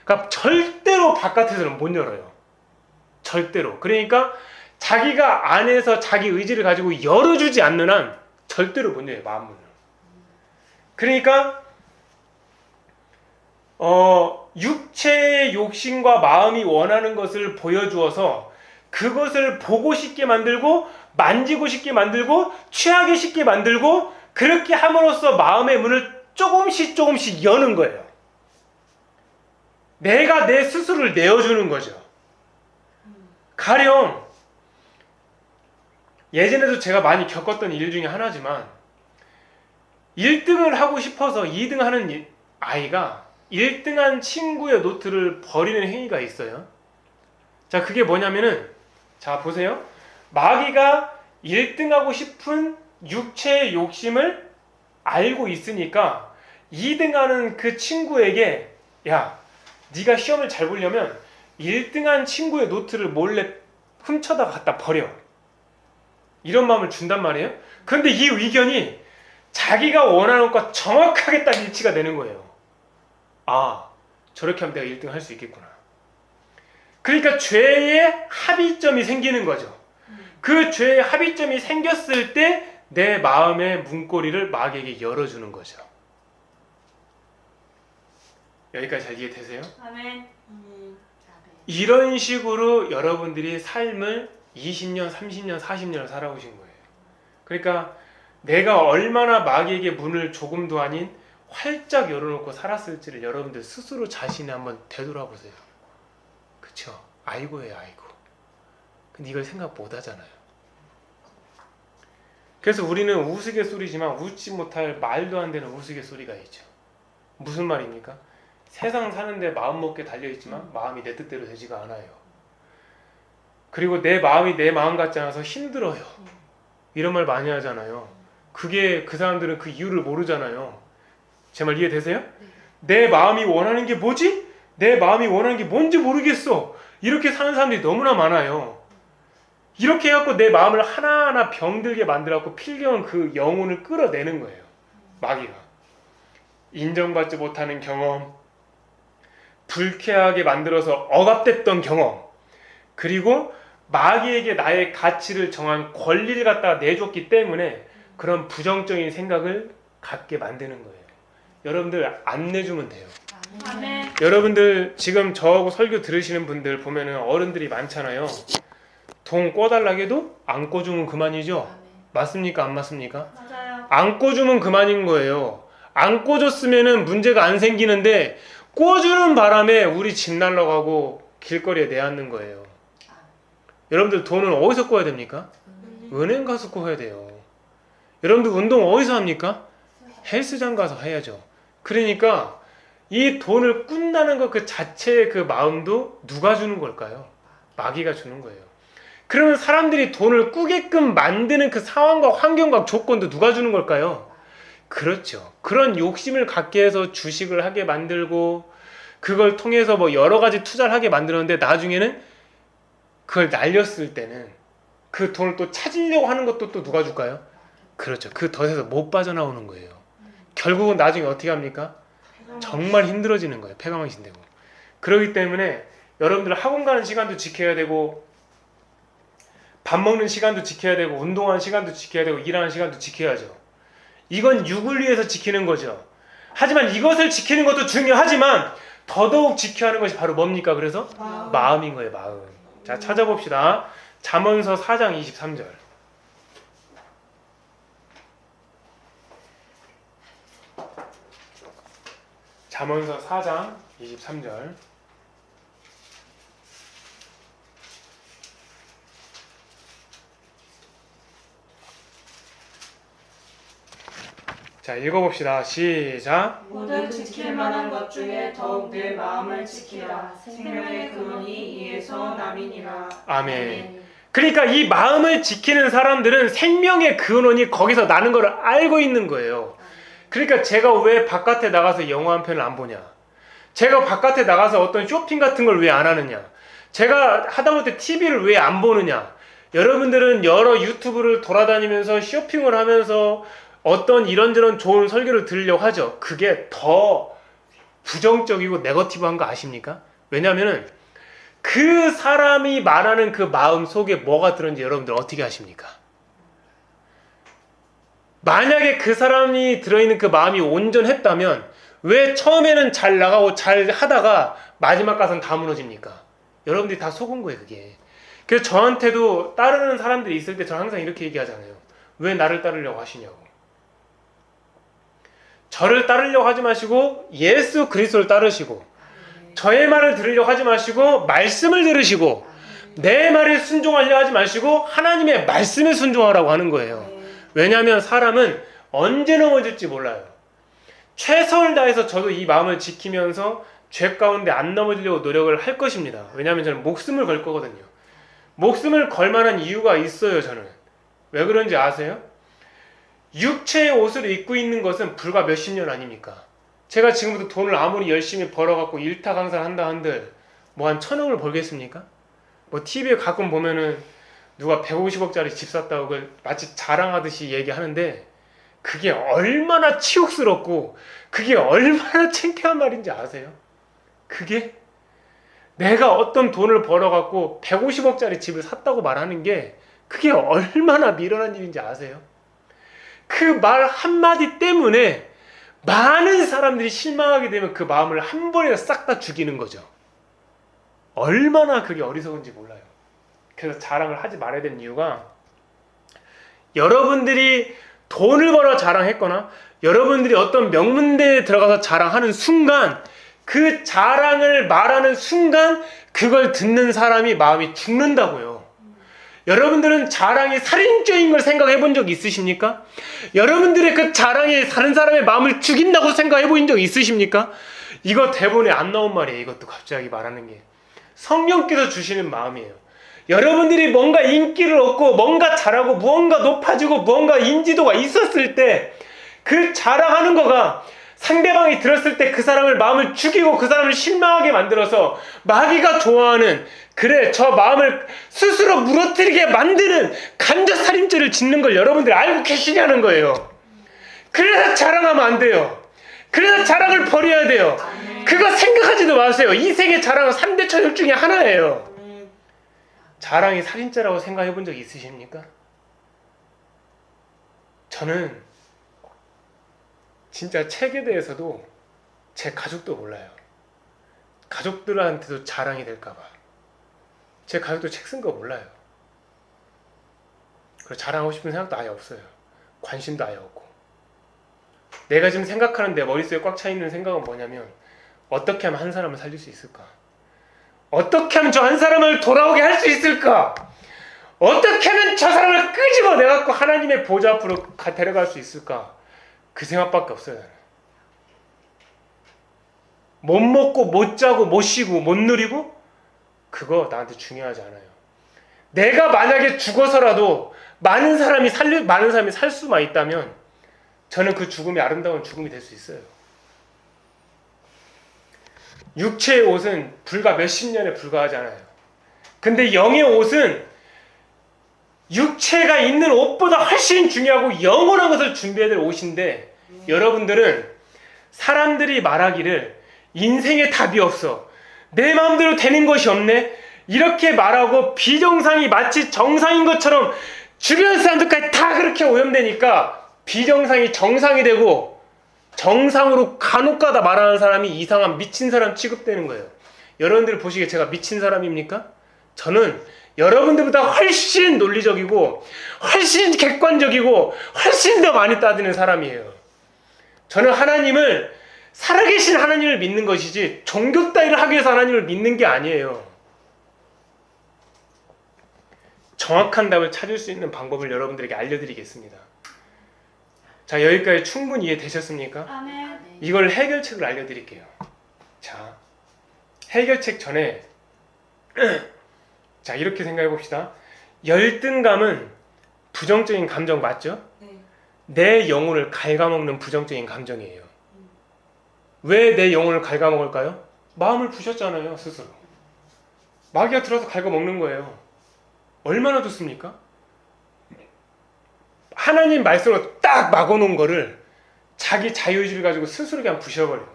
그러니까 절대로 바깥에서는 못 열어요. 절대로. 그러니까 자기가 안에서 자기 의지를 가지고 열어주지 않는 한 절대로 못 열어요. 마음 문을. 그러니까 육체의 욕심과 마음이 원하는 것을 보여주어서 그것을 보고 싶게 만들고 만지고 싶게 만들고 취하기 쉽게 만들고 그렇게 함으로써 마음의 문을 조금씩 여는 거예요. 내가 내 스스로를 내어주는 거죠. 가령 예전에도 제가 많이 겪었던 일 중에 하나지만 1등을 하고 싶어서 2등 하는 아이가 1등한 친구의 노트를 버리는 행위가 있어요. 자, 그게 뭐냐면은, 자, 보세요. 마귀가 1등하고 싶은 육체의 욕심을 알고 있으니까 2등하는 그 친구에게, 야, 네가 시험을 잘 보려면 1등한 친구의 노트를 몰래 훔쳐다 갖다 버려. 이런 마음을 준단 말이에요. 그런데 이 의견이 자기가 원하는 것과 정확하게 딱 일치가 되는 거예요. 아, 저렇게 하면 내가 1등 할 수 있겠구나. 그러니까 죄의 합의점이 생기는 거죠. 그 죄의 합의점이 생겼을 때 내 마음의 문고리를 마귀에게 열어주는 거죠. 여기까지 잘 이해되세요? 아멘. 이런 식으로 여러분들이 삶을 20년, 30년, 40년을 살아오신 거예요. 그러니까 내가 얼마나 마귀에게 문을 조금도 아닌 활짝 열어놓고 살았을지를 여러분들 스스로 자신이 한번 되돌아보세요. 그쵸? 아이고예요, 아이고. 근데 이걸 생각 못 하잖아요. 그래서 우리는 우스갯소리지만 웃지 못할 말도 안 되는 우스갯소리가 있죠. 무슨 말입니까? 세상 사는데 마음 먹게 달려있지만 마음이 내 뜻대로 되지가 않아요. 그리고 내 마음이 내 마음 같지 않아서 힘들어요. 이런 말 많이 하잖아요. 그게 그 사람들은 그 이유를 모르잖아요. 제 말 이해되세요? 내 마음이 원하는 게 뭐지? 내 마음이 원하는 게 뭔지 모르겠어. 이렇게 사는 사람들이 너무나 많아요. 이렇게 해갖고 내 마음을 하나하나 병들게 만들어갖고 필경은 그 영혼을 끌어내는 거예요. 마귀가. 인정받지 못하는 경험, 불쾌하게 만들어서 억압됐던 경험, 그리고 마귀에게 나의 가치를 정한 권리를 갖다가 내줬기 때문에 그런 부정적인 생각을 갖게 만드는 거예요. 여러분들 안 내주면 돼요. 아멘. 여러분들 지금 저하고 설교 들으시는 분들 보면은 어른들이 많잖아요. 돈 꿔달라고 해도 안 꿔주면 그만이죠. 맞습니까? 안 맞습니까? 맞아요. 안 꿔주면 그만인 거예요. 안 꿔줬으면은 문제가 안 생기는데 꿔주는 바람에 우리 집 날라가고 길거리에 내앉는 거예요. 여러분들 돈은 어디서 꿔야 됩니까? 은행 가서 꿔야 돼요. 여러분들 운동 어디서 합니까? 헬스장 가서 해야죠. 그러니까 이 돈을 꾼다는 것 그 자체의 그 마음도 누가 주는 걸까요? 마귀가 주는 거예요. 그러면 사람들이 돈을 꾸게끔 만드는 그 상황과 환경과 조건도 누가 주는 걸까요? 그렇죠. 그런 욕심을 갖게 해서 주식을 하게 만들고 그걸 통해서 뭐 여러 가지 투자를 하게 만들었는데 나중에는 그걸 날렸을 때는 그 돈을 또 찾으려고 하는 것도 또 누가 줄까요? 그렇죠. 그 덫에서 못 빠져나오는 거예요. 결국은 나중에 어떻게 합니까? 정말 힘들어지는 거예요. 폐가망신되고. 그렇기 때문에 여러분들 학원 가는 시간도 지켜야 되고 밥 먹는 시간도 지켜야 되고 운동하는 시간도 지켜야 되고 일하는 시간도 지켜야죠. 이건 육을 위해서 지키는 거죠. 하지만 이것을 지키는 것도 중요하지만 더더욱 지켜야 하는 것이 바로 뭡니까? 그래서 마음인 거예요. 마음. 자, 찾아봅시다. 잠언서 4장 23절. 잠언서 4장 23절. 자, 읽어봅시다. 시작. 모든 지킬 만한 것 중에 더욱 내 마음을 지키라. 생명의 근원이 이에서 남이니라. 아멘. 그러니까 이 마음을 지키는 사람들은 생명의 근원이 거기서 나는 걸 알고 있는 거예요. 그러니까 제가 왜 바깥에 나가서 영화 한 편을 안 보냐? 제가 바깥에 나가서 어떤 쇼핑 같은 걸 왜 안 하느냐? 제가 하다못해 TV를 왜 안 보느냐? 여러분들은 여러 유튜브를 돌아다니면서 쇼핑을 하면서 어떤 이런저런 좋은 설교를 들으려고 하죠. 그게 더 부정적이고 네거티브한 거 아십니까? 왜냐하면 그 사람이 말하는 그 마음 속에 뭐가 들었는지 여러분들 어떻게 아십니까? 만약에 그 사람이 들어있는 그 마음이 온전했다면 왜 처음에는 잘 나가고 잘 하다가 마지막 가서는 다 무너집니까? 여러분들이 다 속은 거예요, 그게. 그래서 저한테도 따르는 사람들이 있을 때 저는 항상 이렇게 얘기하잖아요. 왜 나를 따르려고 하시냐고. 저를 따르려고 하지 마시고 예수 그리스도를 따르시고, 저의 말을 들으려고 하지 마시고 말씀을 들으시고, 내 말에 순종하려고 하지 마시고 하나님의 말씀에 순종하라고 하는 거예요. 왜냐하면 사람은 언제 넘어질지 몰라요. 최선을 다해서 저도 이 마음을 지키면서 죄 가운데 안 넘어지려고 노력을 할 것입니다. 왜냐하면 저는 목숨을 걸 거거든요. 목숨을 걸 만한 이유가 있어요. 저는 왜 그런지 아세요? 육체의 옷을 입고 있는 것은 불과 몇십 년 아닙니까? 제가 지금부터 돈을 아무리 열심히 벌어갖고 일타강사를 한다 한들 뭐 한 1,000억을 벌겠습니까? 뭐 TV에 가끔 보면은 누가 150억짜리 집 샀다고 그걸 마치 자랑하듯이 얘기하는데 그게 얼마나 치욕스럽고 그게 얼마나 창피한 말인지 아세요? 그게 내가 어떤 돈을 벌어갖고 150억짜리 집을 샀다고 말하는 게 그게 얼마나 미련한 일인지 아세요? 그 말 한마디 때문에 많은 사람들이 실망하게 되면 그 마음을 한 번에 싹 다 죽이는 거죠. 얼마나 그게 어리석은지 몰라요. 그래서 자랑을 하지 말아야 되는 이유가 여러분들이 돈을 벌어 자랑했거나 여러분들이 어떤 명문대에 들어가서 자랑하는 순간 그 자랑을 말하는 순간 그걸 듣는 사람이 마음이 죽는다고요. 여러분들은 자랑이 살인죄인 걸 생각해 본 적 있으십니까? 여러분들의 그 자랑이 다른 사람의 마음을 죽인다고 생각해 본 적 있으십니까? 이거 대본에 안 나온 말이에요. 이것도 갑자기 말하는 게 성령께서 주시는 마음이에요. 여러분들이 뭔가 인기를 얻고 뭔가 잘하고 무언가 높아지고 무언가 인지도가 있었을 때 그 자랑하는 거가 상대방이 들었을 때 그 사람을 마음을 죽이고 그 사람을 실망하게 만들어서 마귀가 좋아하는 그래 저 마음을 스스로 무너뜨리게 만드는 간접살인죄를 짓는 걸 여러분들이 알고 계시냐는 거예요. 그래서 자랑하면 안 돼요. 그래서 자랑을 버려야 돼요. 그거 생각하지도 마세요. 이 생의 자랑은 3대 천역 중에 하나예요. 자랑이 살인죄라고 생각해 본 적 있으십니까? 저는 진짜 책에 대해서도 제 가족도 몰라요. 가족들한테도 자랑이 될까봐. 제 가족도 책 쓴 거 몰라요. 그리고 자랑하고 싶은 생각도 아예 없어요. 관심도 아예 없고. 내가 지금 생각하는 내 머릿속에 꽉 차 있는 생각은 뭐냐면 어떻게 하면 한 사람을 살릴 수 있을까? 어떻게 하면 저 한 사람을 돌아오게 할 수 있을까? 어떻게 하면 저 사람을 끄집어내갖고 하나님의 보좌 앞으로 데려갈 수 있을까? 그 생각밖에 없어요. 나는. 못 먹고 못 자고 못 쉬고 못 누리고 그거 나한테 중요하지 않아요. 내가 만약에 죽어서라도 많은 사람이 살 수만 있다면 저는 그 죽음이 아름다운 죽음이 될 수 있어요. 육체의 옷은 불과 몇십 년에 불과하지 않아요. 근데 영의 옷은 육체가 있는 옷보다 훨씬 중요하고 영원한 것을 준비해야 될 옷인데 여러분들은 사람들이 말하기를 인생에 답이 없어. 내 마음대로 되는 것이 없네. 이렇게 말하고 비정상이 마치 정상인 것처럼 주변 사람들까지 다 그렇게 오염되니까 비정상이 정상이 되고 정상으로 간혹가다 말하는 사람이 이상한 미친 사람 취급되는 거예요. 여러분들 보시기에 제가 미친 사람입니까? 저는 여러분들보다 훨씬 논리적이고 훨씬 객관적이고 훨씬 더 많이 따지는 사람이에요. 저는 하나님을 살아계신 하나님을 믿는 것이지 종교 따위를 하기 위해서 하나님을 믿는 게 아니에요. 정확한 답을 찾을 수 있는 방법을 여러분들에게 알려드리겠습니다. 자, 여기까지 충분히 이해되셨습니까? 아멘. 이걸 해결책을 알려드릴게요. 자, 해결책 전에 자, 이렇게 생각해 봅시다. 열등감은 부정적인 감정 맞죠? 네. 내 영혼을 갉아먹는 부정적인 감정이에요. 왜 내 영혼을 갉아먹을까요? 마음을 부셨잖아요, 스스로. 마귀가 들어서 갉아먹는 거예요. 얼마나 좋습니까? 하나님 말씀으로 딱 막아놓은 거를 자기 자유의지를 가지고 스스로 그냥 부셔버려요.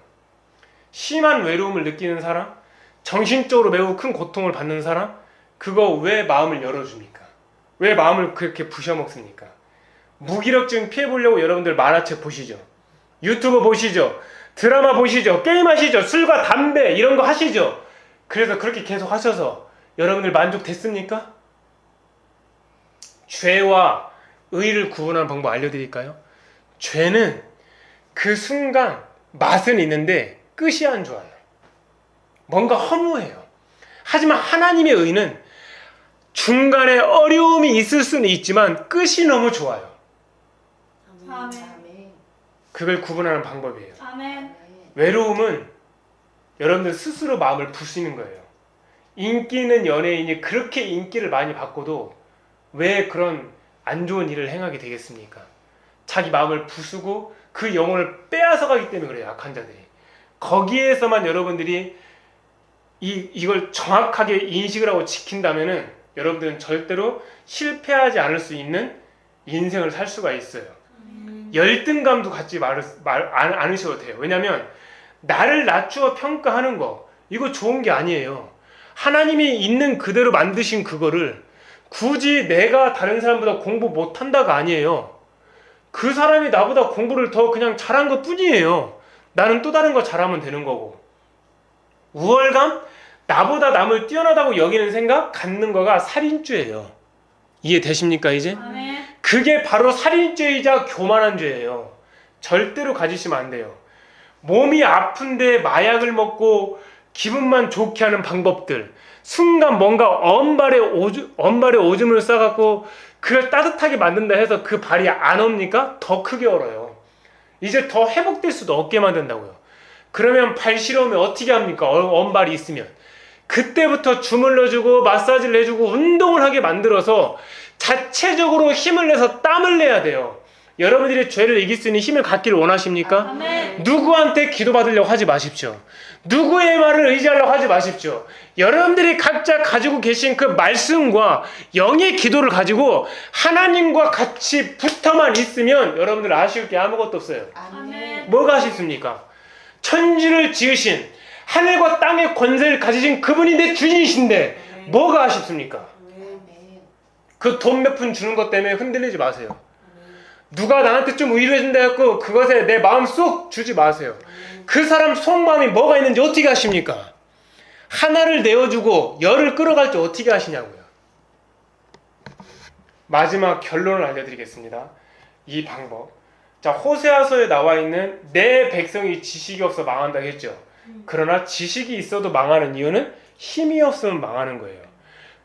심한 외로움을 느끼는 사람, 정신적으로 매우 큰 고통을 받는 사람, 그거 왜 마음을 열어줍니까? 왜 마음을 그렇게 부셔먹습니까? 무기력증 피해보려고 여러분들 만화책 보시죠. 유튜브 보시죠. 드라마 보시죠. 게임하시죠. 술과 담배 이런 거 하시죠. 그래서 그렇게 계속 하셔서 여러분들 만족됐습니까? 죄와 의를 구분하는 방법 알려드릴까요? 죄는 그 순간 맛은 있는데 끝이 안 좋아요. 뭔가 허무해요. 하지만 하나님의 의는 중간에 어려움이 있을 수는 있지만 끝이 너무 좋아요. 아멘. 그걸 구분하는 방법이에요. 아멘. 외로움은 여러분들 스스로 마음을 부수는 거예요. 인기 있는 연예인이 그렇게 인기를 많이 받고도 왜 그런 안 좋은 일을 행하게 되겠습니까? 자기 마음을 부수고 그 영혼을 빼앗아 가기 때문에 그래요. 악한 자들이. 거기에서만 여러분들이 이걸 정확하게 인식을 하고 지킨다면은 여러분들은 절대로 실패하지 않을 수 있는 인생을 살 수가 있어요. 열등감도 갖지 않으셔도 돼요. 왜냐하면 나를 낮추어 평가하는 거 이거 좋은 게 아니에요. 하나님이 있는 그대로 만드신 그거를 굳이 내가 다른 사람보다 공부 못한다가 아니에요. 그 사람이 나보다 공부를 더 그냥 잘한 것 뿐이에요. 나는 또 다른 거 잘하면 되는 거고. 우월감? 나보다 남을 뛰어나다고 여기는 생각 갖는 거가 살인죄예요. 이해되십니까 이제? 아멘. 그게 바로 살인죄이자 교만한 죄예요. 절대로 가지시면 안 돼요. 몸이 아픈데 마약을 먹고 기분만 좋게 하는 방법들, 순간 뭔가 언발에 오줌을 싸갖고 그걸 따뜻하게 만든다 해서 그 발이 안 옵니까? 더 크게 얼어요. 이제 더 회복될 수도 없게 만든다고요. 그러면 발 시려우면 어떻게 합니까? 언발이 있으면 그때부터 주물러주고 마사지를 해주고 운동을 하게 만들어서 자체적으로 힘을 내서 땀을 내야 돼요. 여러분들이 죄를 이길 수 있는 힘을 갖기를 원하십니까? 아멘. 누구한테 기도받으려고 하지 마십시오. 누구의 말을 의지하려고 하지 마십시오. 여러분들이 각자 가지고 계신 그 말씀과 영의 기도를 가지고 하나님과 같이 붙어만 있으면 여러분들 아쉬울 게 아무것도 없어요. 아멘. 뭐가 아쉽습니까? 천지를 지으신 하늘과 땅의 권세를 가지신 그분이 내 주인이신데 뭐가 아쉽습니까? 그 돈 몇 푼 주는 것 때문에 흔들리지 마세요. 누가 나한테 좀 위로해준다 해갖고 그것에 내 마음 쏙 주지 마세요. 그 사람 속마음이 뭐가 있는지 어떻게 아십니까? 하나를 내어주고 열을 끌어갈 줄 어떻게 아시냐고요. 마지막 결론을 알려드리겠습니다. 이 방법. 자, 호세아서에 나와 있는 내 백성이 지식이 없어 망한다고 했죠. 그러나 지식이 있어도 망하는 이유는 힘이 없으면 망하는 거예요.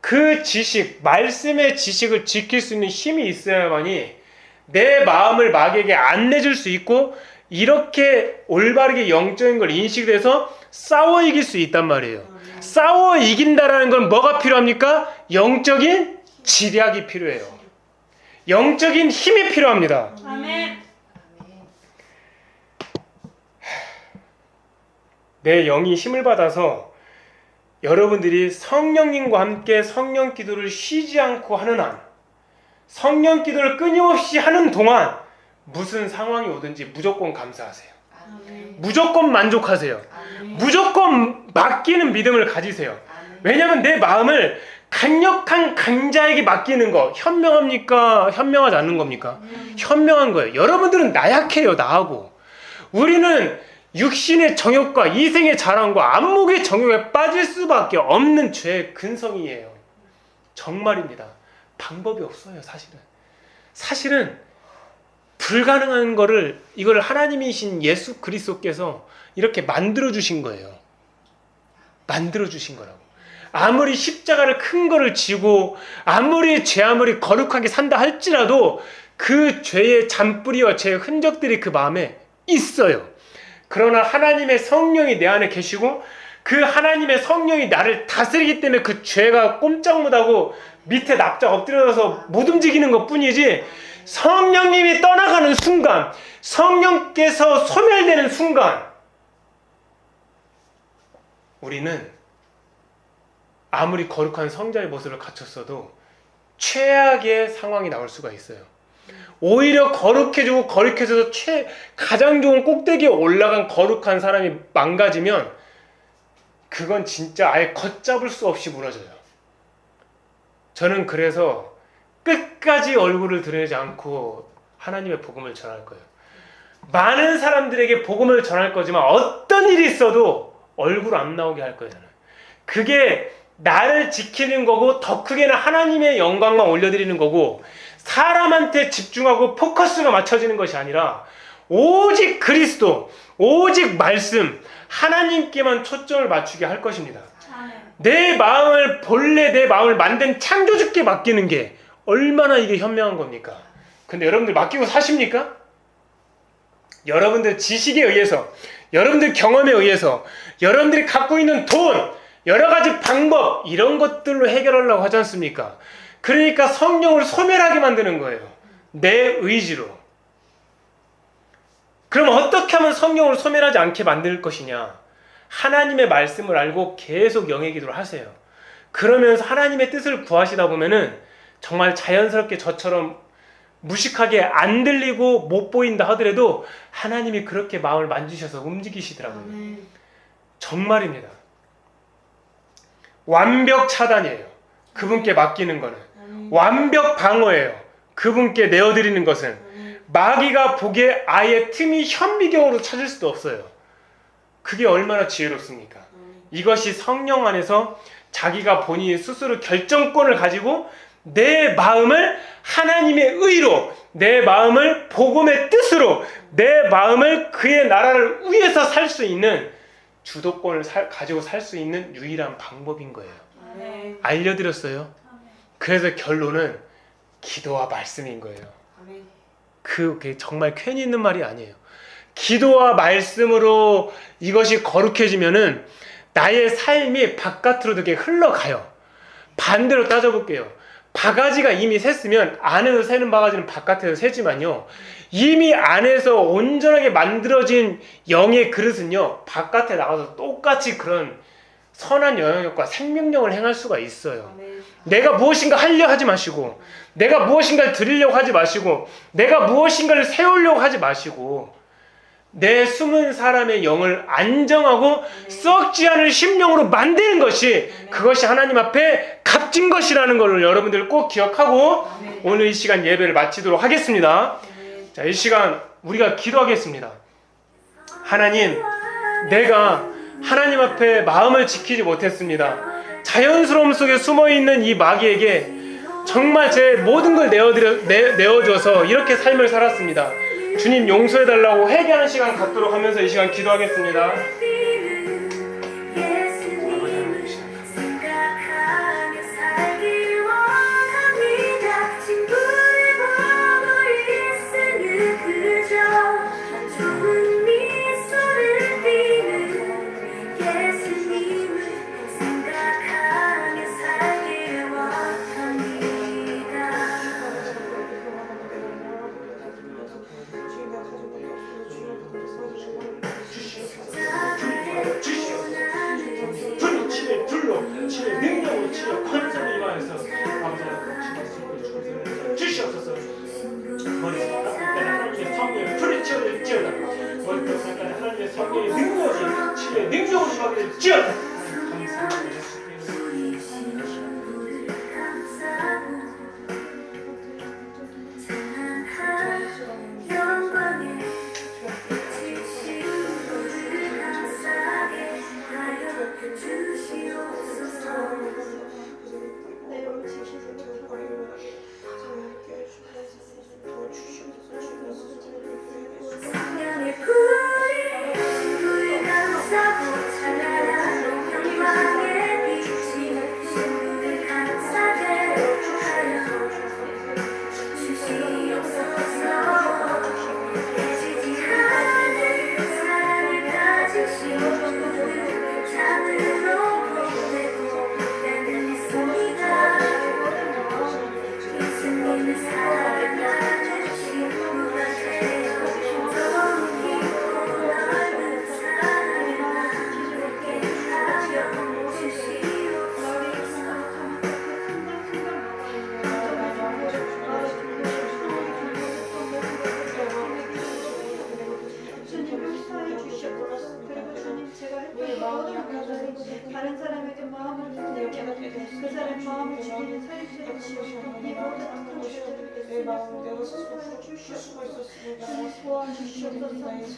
그 지식, 말씀의 지식을 지킬 수 있는 힘이 있어야만이 내 마음을 마귀에게 안 내줄 수 있고 이렇게 올바르게 영적인 걸 인식돼서 싸워 이길 수 있단 말이에요. 싸워 이긴다라는 건 뭐가 필요합니까? 영적인 지략이 필요해요. 영적인 힘이 필요합니다. 아멘. 내 영이 힘을 받아서 여러분들이 성령님과 함께 성령 기도를 쉬지 않고 하는 한, 성령 기도를 끊임없이 하는 동안 무슨 상황이 오든지 무조건 감사하세요. 아멘. 무조건 만족하세요. 아멘. 무조건 맡기는 믿음을 가지세요. 왜냐하면 내 마음을 강력한 강자에게 맡기는 거 현명합니까? 현명하지 않는 겁니까? 현명한 거예요. 여러분들은 나약해요. 나하고. 우리는 육신의 정욕과 이생의 자랑과 안목의 정욕에 빠질 수밖에 없는 죄의 근성이에요. 정말입니다. 방법이 없어요. 사실은 불가능한 거를 이걸 하나님이신 예수 그리스도께서 이렇게 만들어 주신 거예요. 만들어 주신 거라고. 아무리 십자가를 큰 거를 지고 아무리 거룩하게 산다 할지라도 그 죄의 잔뿌리와 죄의 흔적들이 그 마음에 있어요. 그러나 하나님의 성령이 내 안에 계시고 그 하나님의 성령이 나를 다스리기 때문에 그 죄가 꼼짝 못하고 밑에 납작 엎드려서 못 움직이는 것 뿐이지, 성령님이 떠나가는 순간, 성령께서 소멸되는 순간, 우리는 아무리 거룩한 성자의 모습을 갖췄어도 최악의 상황이 나올 수가 있어요. 오히려 거룩해져서 가장 좋은 꼭대기에 올라간 거룩한 사람이 망가지면 그건 진짜 아예 걷잡을 수 없이 무너져요. 저는 그래서 끝까지 얼굴을 드러내지 않고 하나님의 복음을 전할 거예요. 많은 사람들에게 복음을 전할 거지만 어떤 일이 있어도 얼굴 안 나오게 할 거예요. 저는. 그게 나를 지키는 거고 더 크게는 하나님의 영광만 올려드리는 거고, 사람한테 집중하고 포커스가 맞춰지는 것이 아니라 오직 그리스도, 오직 말씀, 하나님께만 초점을 맞추게 할 것입니다. 내 마음을 본래 내 마음을 만든 창조주께 맡기는 게 얼마나 이게 현명한 겁니까? 근데 여러분들 맡기고 사십니까? 여러분들 지식에 의해서, 여러분들 경험에 의해서, 여러분들이 갖고 있는 돈, 여러 가지 방법, 이런 것들로 해결하려고 하지 않습니까? 그러니까 성령을 소멸하게 만드는 거예요. 내 의지로. 그럼 어떻게 하면 성령을 소멸하지 않게 만들 것이냐? 하나님의 말씀을 알고 계속 영의 기도를 하세요. 그러면서 하나님의 뜻을 구하시다 보면은 정말 자연스럽게 저처럼 무식하게 안 들리고 못 보인다 하더라도 하나님이 그렇게 마음을 만지셔서 움직이시더라고요. 정말입니다. 완벽 차단이에요. 그분께 맡기는 거는. 완벽 방어예요. 그분께 내어드리는 것은. 마귀가 보기에 아예 틈이 현미경으로 찾을 수도 없어요. 그게 얼마나 지혜롭습니까? 이것이 성령 안에서 자기가 본인이 스스로 결정권을 가지고 내 마음을 하나님의 의로, 내 마음을 복음의 뜻으로, 내 마음을 그의 나라를 위해서 살 수 있는 주도권을 가지고 살 수 있는 유일한 방법인 거예요. 알려드렸어요. 그래서 결론은 기도와 말씀인 거예요. 그게 정말 괜히 있는 말이 아니에요. 기도와 말씀으로 이것이 거룩해지면은 나의 삶이 바깥으로 되게 흘러가요. 반대로 따져볼게요. 바가지가 이미 샜으면 안에서 새는 바가지는 바깥에서 새지만요, 이미 안에서 온전하게 만들어진 영의 그릇은요, 바깥에 나가서 똑같이 그런 선한 영향력과 생명력을 행할 수가 있어요. 내가 무엇인가 하려 하지 마시고, 내가 무엇인가를 드리려고 하지 마시고, 내가 무엇인가를 세우려고 하지 마시고, 내 숨은 사람의 영을 안정하고 썩지 않을 심령으로 만드는 것이, 그것이 하나님 앞에 값진 것이라는 것을 여러분들 꼭 기억하고 오늘 이 시간 예배를 마치도록 하겠습니다. 자, 이 시간 우리가 기도하겠습니다. 하나님, 내가 하나님 앞에 마음을 지키지 못했습니다. 자연스러움 속에 숨어있는 이 마귀에게 정말 제 모든 걸 내어줘서 이렇게 삶을 살았습니다. 주님 용서해달라고 회개하는 시간 갖도록 하면서 이 시간 기도하겠습니다. 불이 감싸고 찬란한 영광의 빛 주시옵소서. 이 모든 악한 죄들을 예수님의 이름으로 사하여 주시옵소서. 주님 도와주시옵소서.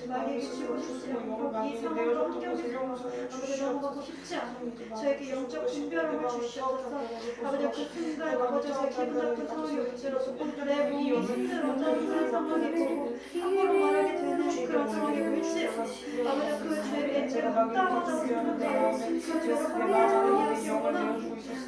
만약에 치고 싶지 않고 이 상황과 환경에서 아버지 넘어가고 싶지 않고 저에게 영적 분별함을 주시옵소서. 아버지 그 순간 아버지 제 기분 나쁜 상황이 올지라도 내 몸이 힘들어져 그런 상황이 보고 함부로 말하게 되는 그런 상황이 올지라도 아버지 그 죄를 제가 따라가지 못하고 그 죄를 함부로 이야기하고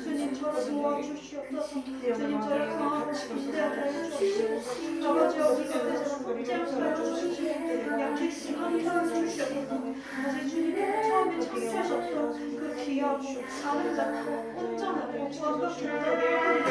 주님 저를 도와주시옵소서. 주님 저를 강하고 담대하게 하여 주시옵소서. 아버지 어디 곁에서 범죄하지 말아주시고 약해심 한탄 주시옵소서. 아버지 주님 처음에 창조하셨던 그 귀하고 아름답고 온전하고 완벽한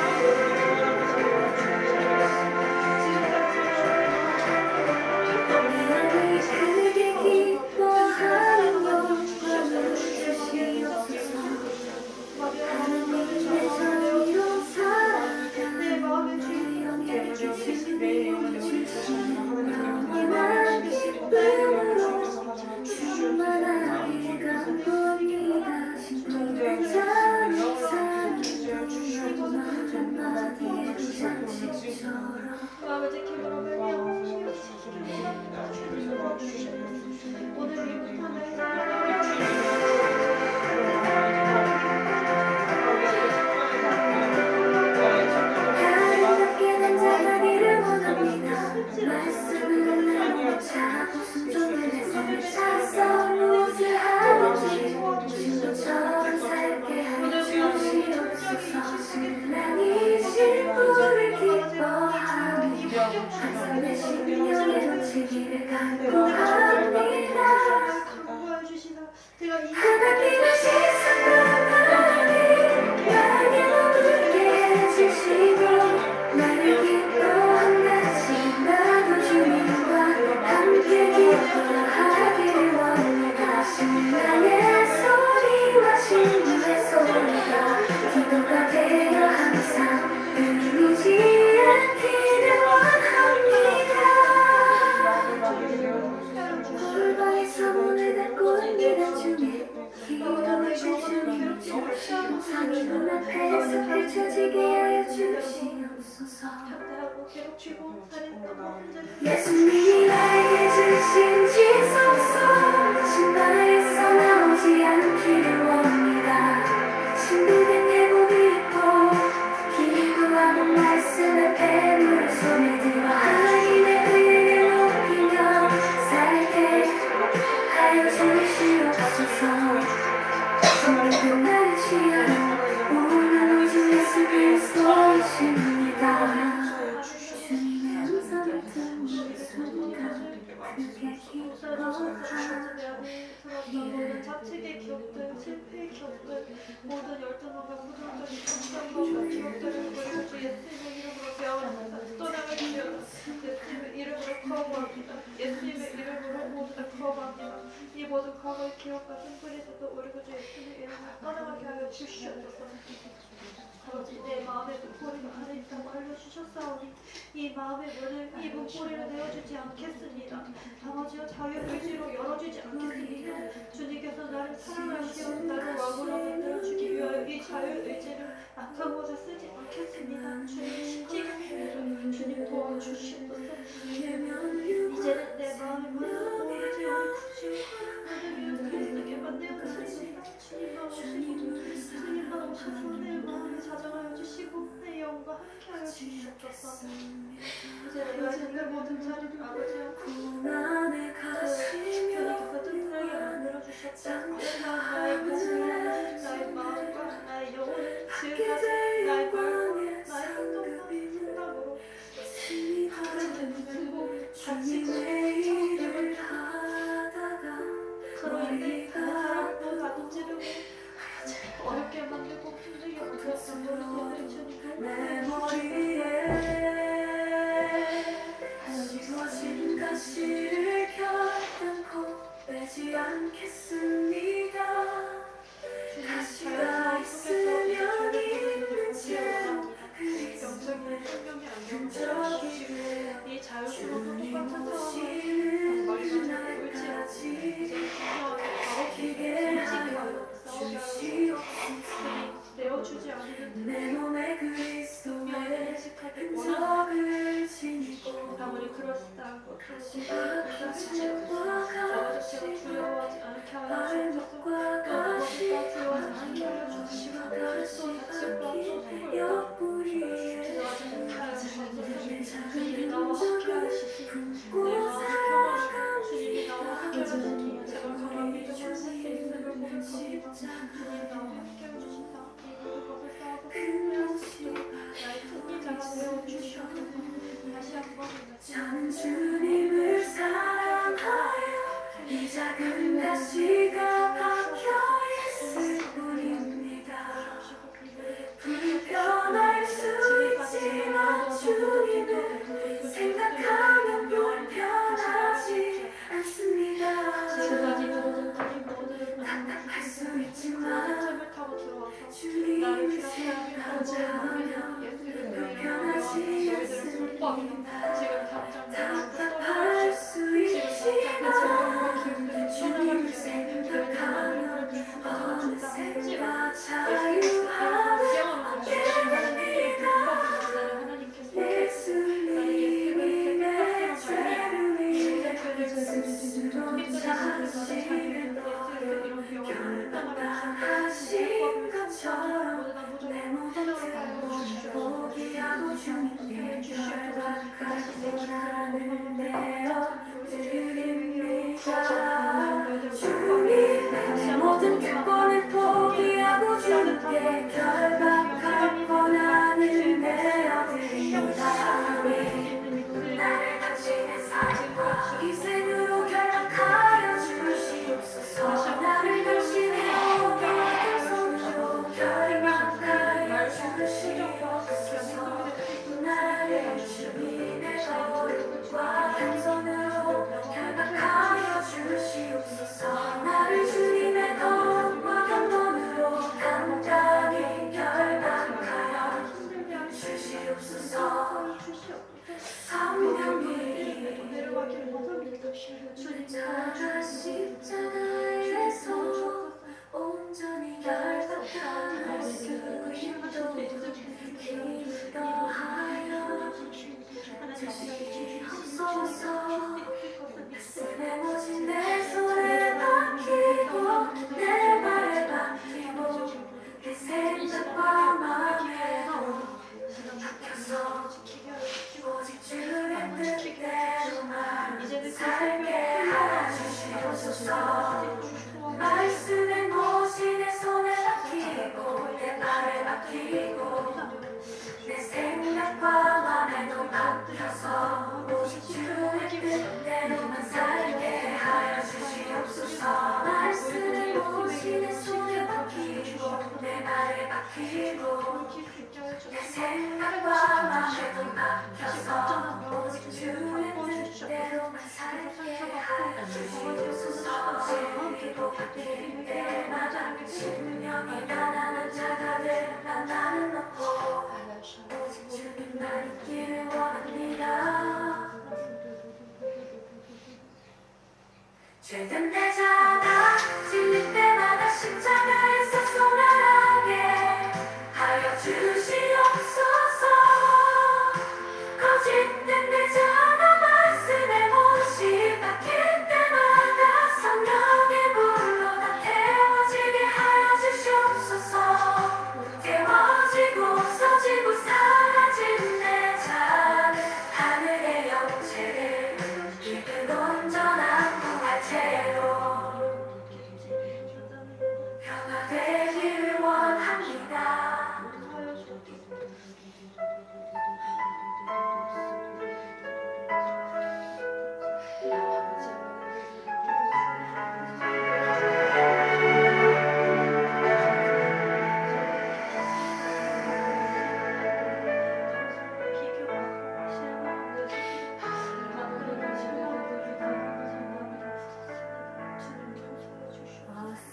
아버지 기도를 오늘 강구하여 주시나 제가 이 예수님이 나에게 주신 지성소 신발에서 나오지 않기를 원합니다. 신부된 내복 입고 기도하고 말씀을 뱀으로 손에 들어 하나님의 의를 높이며 살게 하여 주시옵소서. 오늘도 나를 취하여 오늘 오직 예수 그리스도이십니다. 모든 자책의 기억들, 실패의 기억들, 모든 열등함과 부정적인 감정과 기억들을 버리고 주 예수님의 이름으로 배워나가서 떠나갈 주여 예수님의 이름으로 거부합니다. 예수님의 이름으로 모두 다 거부합니다. 이 모든 과거의 기억과 심플리스도 우리가 주 예수님의 이름으로 떠나가게 하여 주시옵소서. 아버지 내 마음의 문고리가 안에 있다고 알려주셨사오니 이 마음의 문을 이 문고리를 내어주지 않겠습니다. 아버지여 자유의지로 열어주지 않겠습니다. 주님께서 나를 사랑하시어 나를 왕으로 만들어주기 위하여 이 자유의지를 악한 곳에 쓰지 않겠습니다. 주님 십지가 주님 도와주시옵소서. 이제는 내 마음의 문을 오로지 굳이 하나님 그리스도께만 내어드립니다. 주님만 오셔서 내 마음을 자정하여 주시고 내 영과 함께하여 주시옵소서. 이제 내가 지는 모든 자리를 아버지여 주님께서 튼튼하게 만들어주셨다. 나의 몸을 나의 마음과 나의 영혼을 지금까지 나의 말 나의 행동과 생각으로 하나님을 두고 다치고 그로 인해 그 사람도 다치려고 어렵게 만들고 힘들게 만들었던 우리 주님 내 머리에 지워진 가시를 곁담고 빼지 않겠습니다. 가시가 있으면 있는 채로 영적인 생명이 흔적이 되어 이 자유스러운 똑같은 상황을 주시는 날까지 지키게 하여 주시옵소서. 내어주지 않으면 내 몸에 그리스도 것처럼 내 모든 생각을 포기하고 주님께 결박하고 나를 내어드립니다. 주님 내 모든 특권을 포기하고 주님께 결박하고 나를 내어드립니다. 나를 당신의 사랑과 희생으로 결박하여 주시옵소서. 나를 당신의 어머니의 손으로 결박하여 주시옵소서. 나를 주님의 거룩과 한 손으로 결박하여 주시옵소서. 나를 주님의 거룩과 한 손으로 간단히 결박하여 주시옵소서. 성령님 내가 십자가에서 온전히 결박할 수 있도록 힘을 더하여 주시옵소서. 쓰레모진 내 손에 박히고 내 발에 박히고 내 생각과 마음에도 박혀서 오직 주의 뜻대로만 살게 하여 주시옵소서. 말씀의 못이 내 손에 박히고 내 발에 박히고 내 생각과 마음에도 박혀서 오직 주의 뜻대로만 살게 하여 주시옵소서. 말씀의 못이 내 손에 박히고 내 발에 박히고 내 생각과 마음에도 박혀서 오직 주의 뜻대로만 살게 하여 주시옵소서. 진리로 바뀔 때마다 신명이 가난한 자가 되라. 나는 없고 오직 주님만 있기를 원합니다. 죄된 내 자가 질릴 때마다 십자가에서 손아하게 하여 주시옵소서. 거짓된 내 자가 말씀에 못이 박힐 때마다 성령의 불로 다 태워지게 하여 주시옵소서. 태워지고 써지고 사라진 내 자는 하늘의 영체를 이끈 온전한 부활체로 변화되기를 원합니다.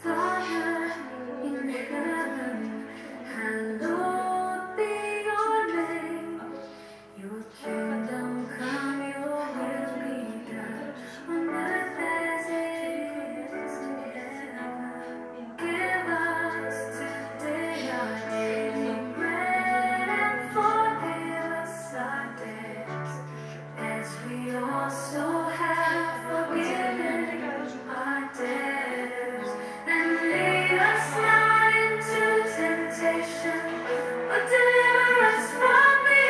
Fire in heaven, hallowed be your name. Your kingdom come, your will be done on earth as it is in heaven. Give us today our daily bread and forgive us our debts, as we also have forgiven our debtors. And lead us not into temptation, but deliver us from the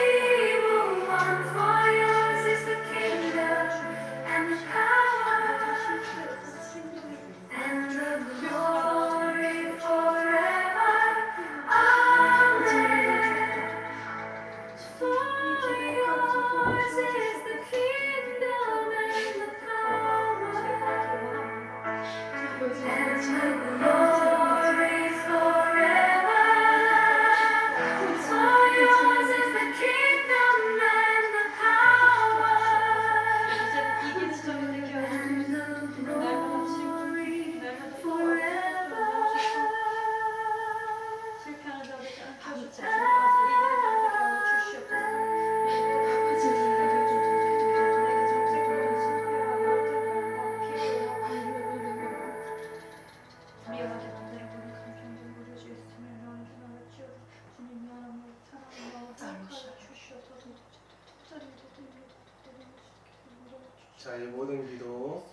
evil one. For yours is the kingdom and the power and the glory forever. Amen. For yours is the kingdom and the power and the glory forever. For yours is the kingdom and the power and the glory forever. 자, 이 모든 기도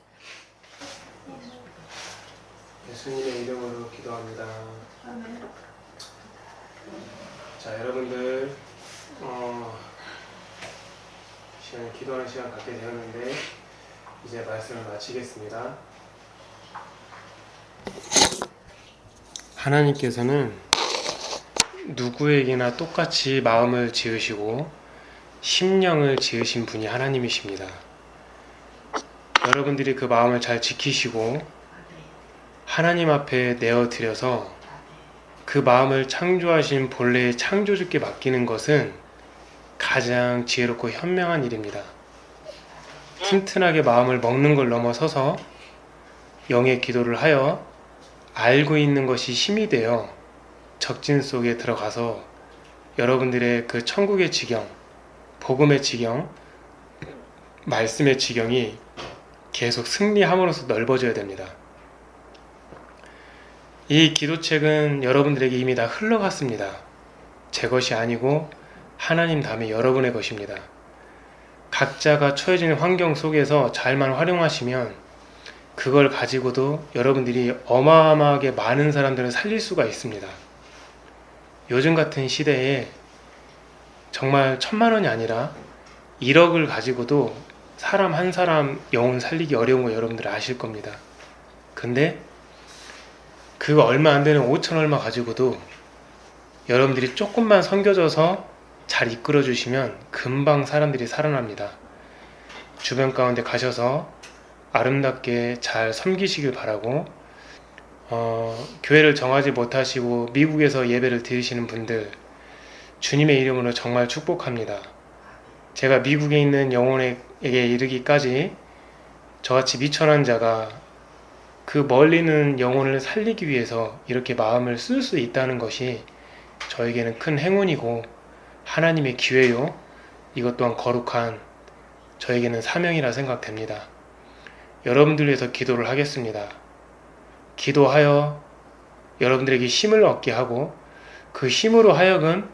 예수님의 이름으로 기도합니다. 자, 여러분들 시간 기도하는 시간 갖게 되었는데 이제 말씀을 마치겠습니다. 하나님께서는 누구에게나 똑같이 마음을 지으시고 심령을 지으신 분이 하나님이십니다. 여러분들이 그 마음을 잘 지키시고 하나님 앞에 내어드려서 그 마음을 창조하신 본래의 창조주께 맡기는 것은 가장 지혜롭고 현명한 일입니다. 튼튼하게 마음을 먹는 걸 넘어서서 영의 기도를 하여 알고 있는 것이 힘이 되어 적진 속에 들어가서 여러분들의 그 천국의 지경, 복음의 지경, 말씀의 지경이 계속 승리함으로써 넓어져야 됩니다. 이 기도책은 여러분들에게 이미 다 흘러갔습니다. 제 것이 아니고 하나님 다음에 여러분의 것입니다. 각자가 처해진 환경 속에서 잘만 활용하시면 그걸 가지고도 여러분들이 어마어마하게 많은 사람들을 살릴 수가 있습니다. 요즘 같은 시대에 정말 1,000,000원이 아니라 1억을 가지고도 사람 한 사람 영혼 살리기 어려운 거 여러분들 아실 겁니다. 근데 그거 얼마 안 되는 5천 얼마 가지고도 여러분들이 조금만 섬겨져서 잘 이끌어 주시면 금방 사람들이 살아납니다. 주변 가운데 가셔서 아름답게 잘 섬기시길 바라고, 교회를 정하지 못하시고 미국에서 예배를 드리시는 분들 주님의 이름으로 정말 축복합니다. 제가 미국에 있는 영혼에게 이르기까지 저같이 미천한 자가 그 멀리 있는 영혼을 살리기 위해서 이렇게 마음을 쓸 수 있다는 것이 저에게는 큰 행운이고 하나님의 기회요. 이것 또한 거룩한 저에게는 사명이라 생각됩니다. 여러분들 위해서 기도를 하겠습니다. 기도하여 여러분들에게 힘을 얻게 하고 그 힘으로 하여금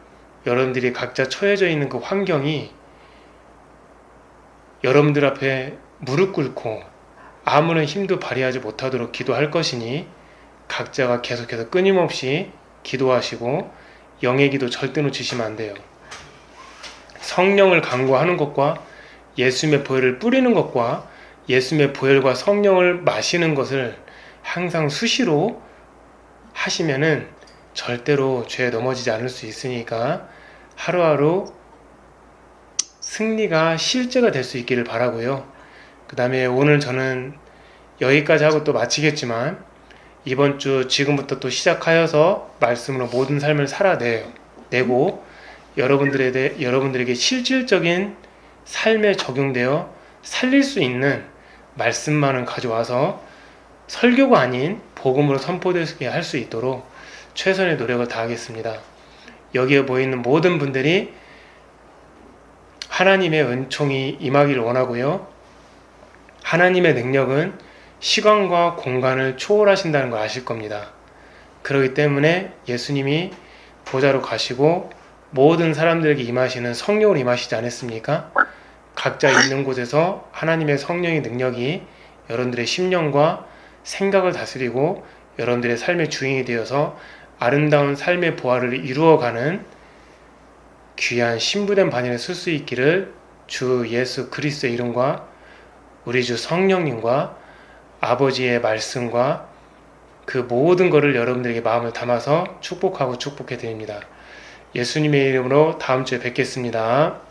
여러분들이 각자 처해져 있는 그 환경이 여러분들 앞에 무릎 꿇고 아무런 힘도 발휘하지 못하도록 기도할 것이니 각자가 계속해서 끊임없이 기도하시고 영의 기도 절대 놓치시면 안 돼요. 성령을 간구하는 것과 예수님의 보혈을 뿌리는 것과 예수님의 보혈과 성령을 마시는 것을 항상 수시로 하시면은 절대로 죄에 넘어지지 않을 수 있으니까 하루하루 승리가 실제가 될 수 있기를 바라고요. 그 다음에 오늘 저는 여기까지 하고 또 마치겠지만 이번 주 지금부터 또 시작하여서 말씀으로 모든 삶을 살아내고 여러분들에게 실질적인 삶에 적용되어 살릴 수 있는 말씀만을 가져와서 설교가 아닌 복음으로 선포되게 할 수 있도록 최선의 노력을 다하겠습니다. 여기에 모이는 모든 분들이 하나님의 은총이 임하기를 원하고요. 하나님의 능력은 시간과 공간을 초월하신다는 걸 아실 겁니다. 그렇기 때문에 예수님이 보좌로 가시고 모든 사람들에게 임하시는 성령으로 임하시지 않았습니까? 각자 있는 곳에서 하나님의 성령의 능력이 여러분들의 심령과 생각을 다스리고 여러분들의 삶의 주인이 되어서 아름다운 삶의 보화를 이루어가는 귀한 신부된 반열에 쓸 수 있기를 주 예수 그리스도의 이름과 우리 주 성령님과 아버지의 말씀과 그 모든 것을 여러분들에게 마음을 담아서 축복하고 축복해 드립니다. 예수님의 이름으로 다음 주에 뵙겠습니다.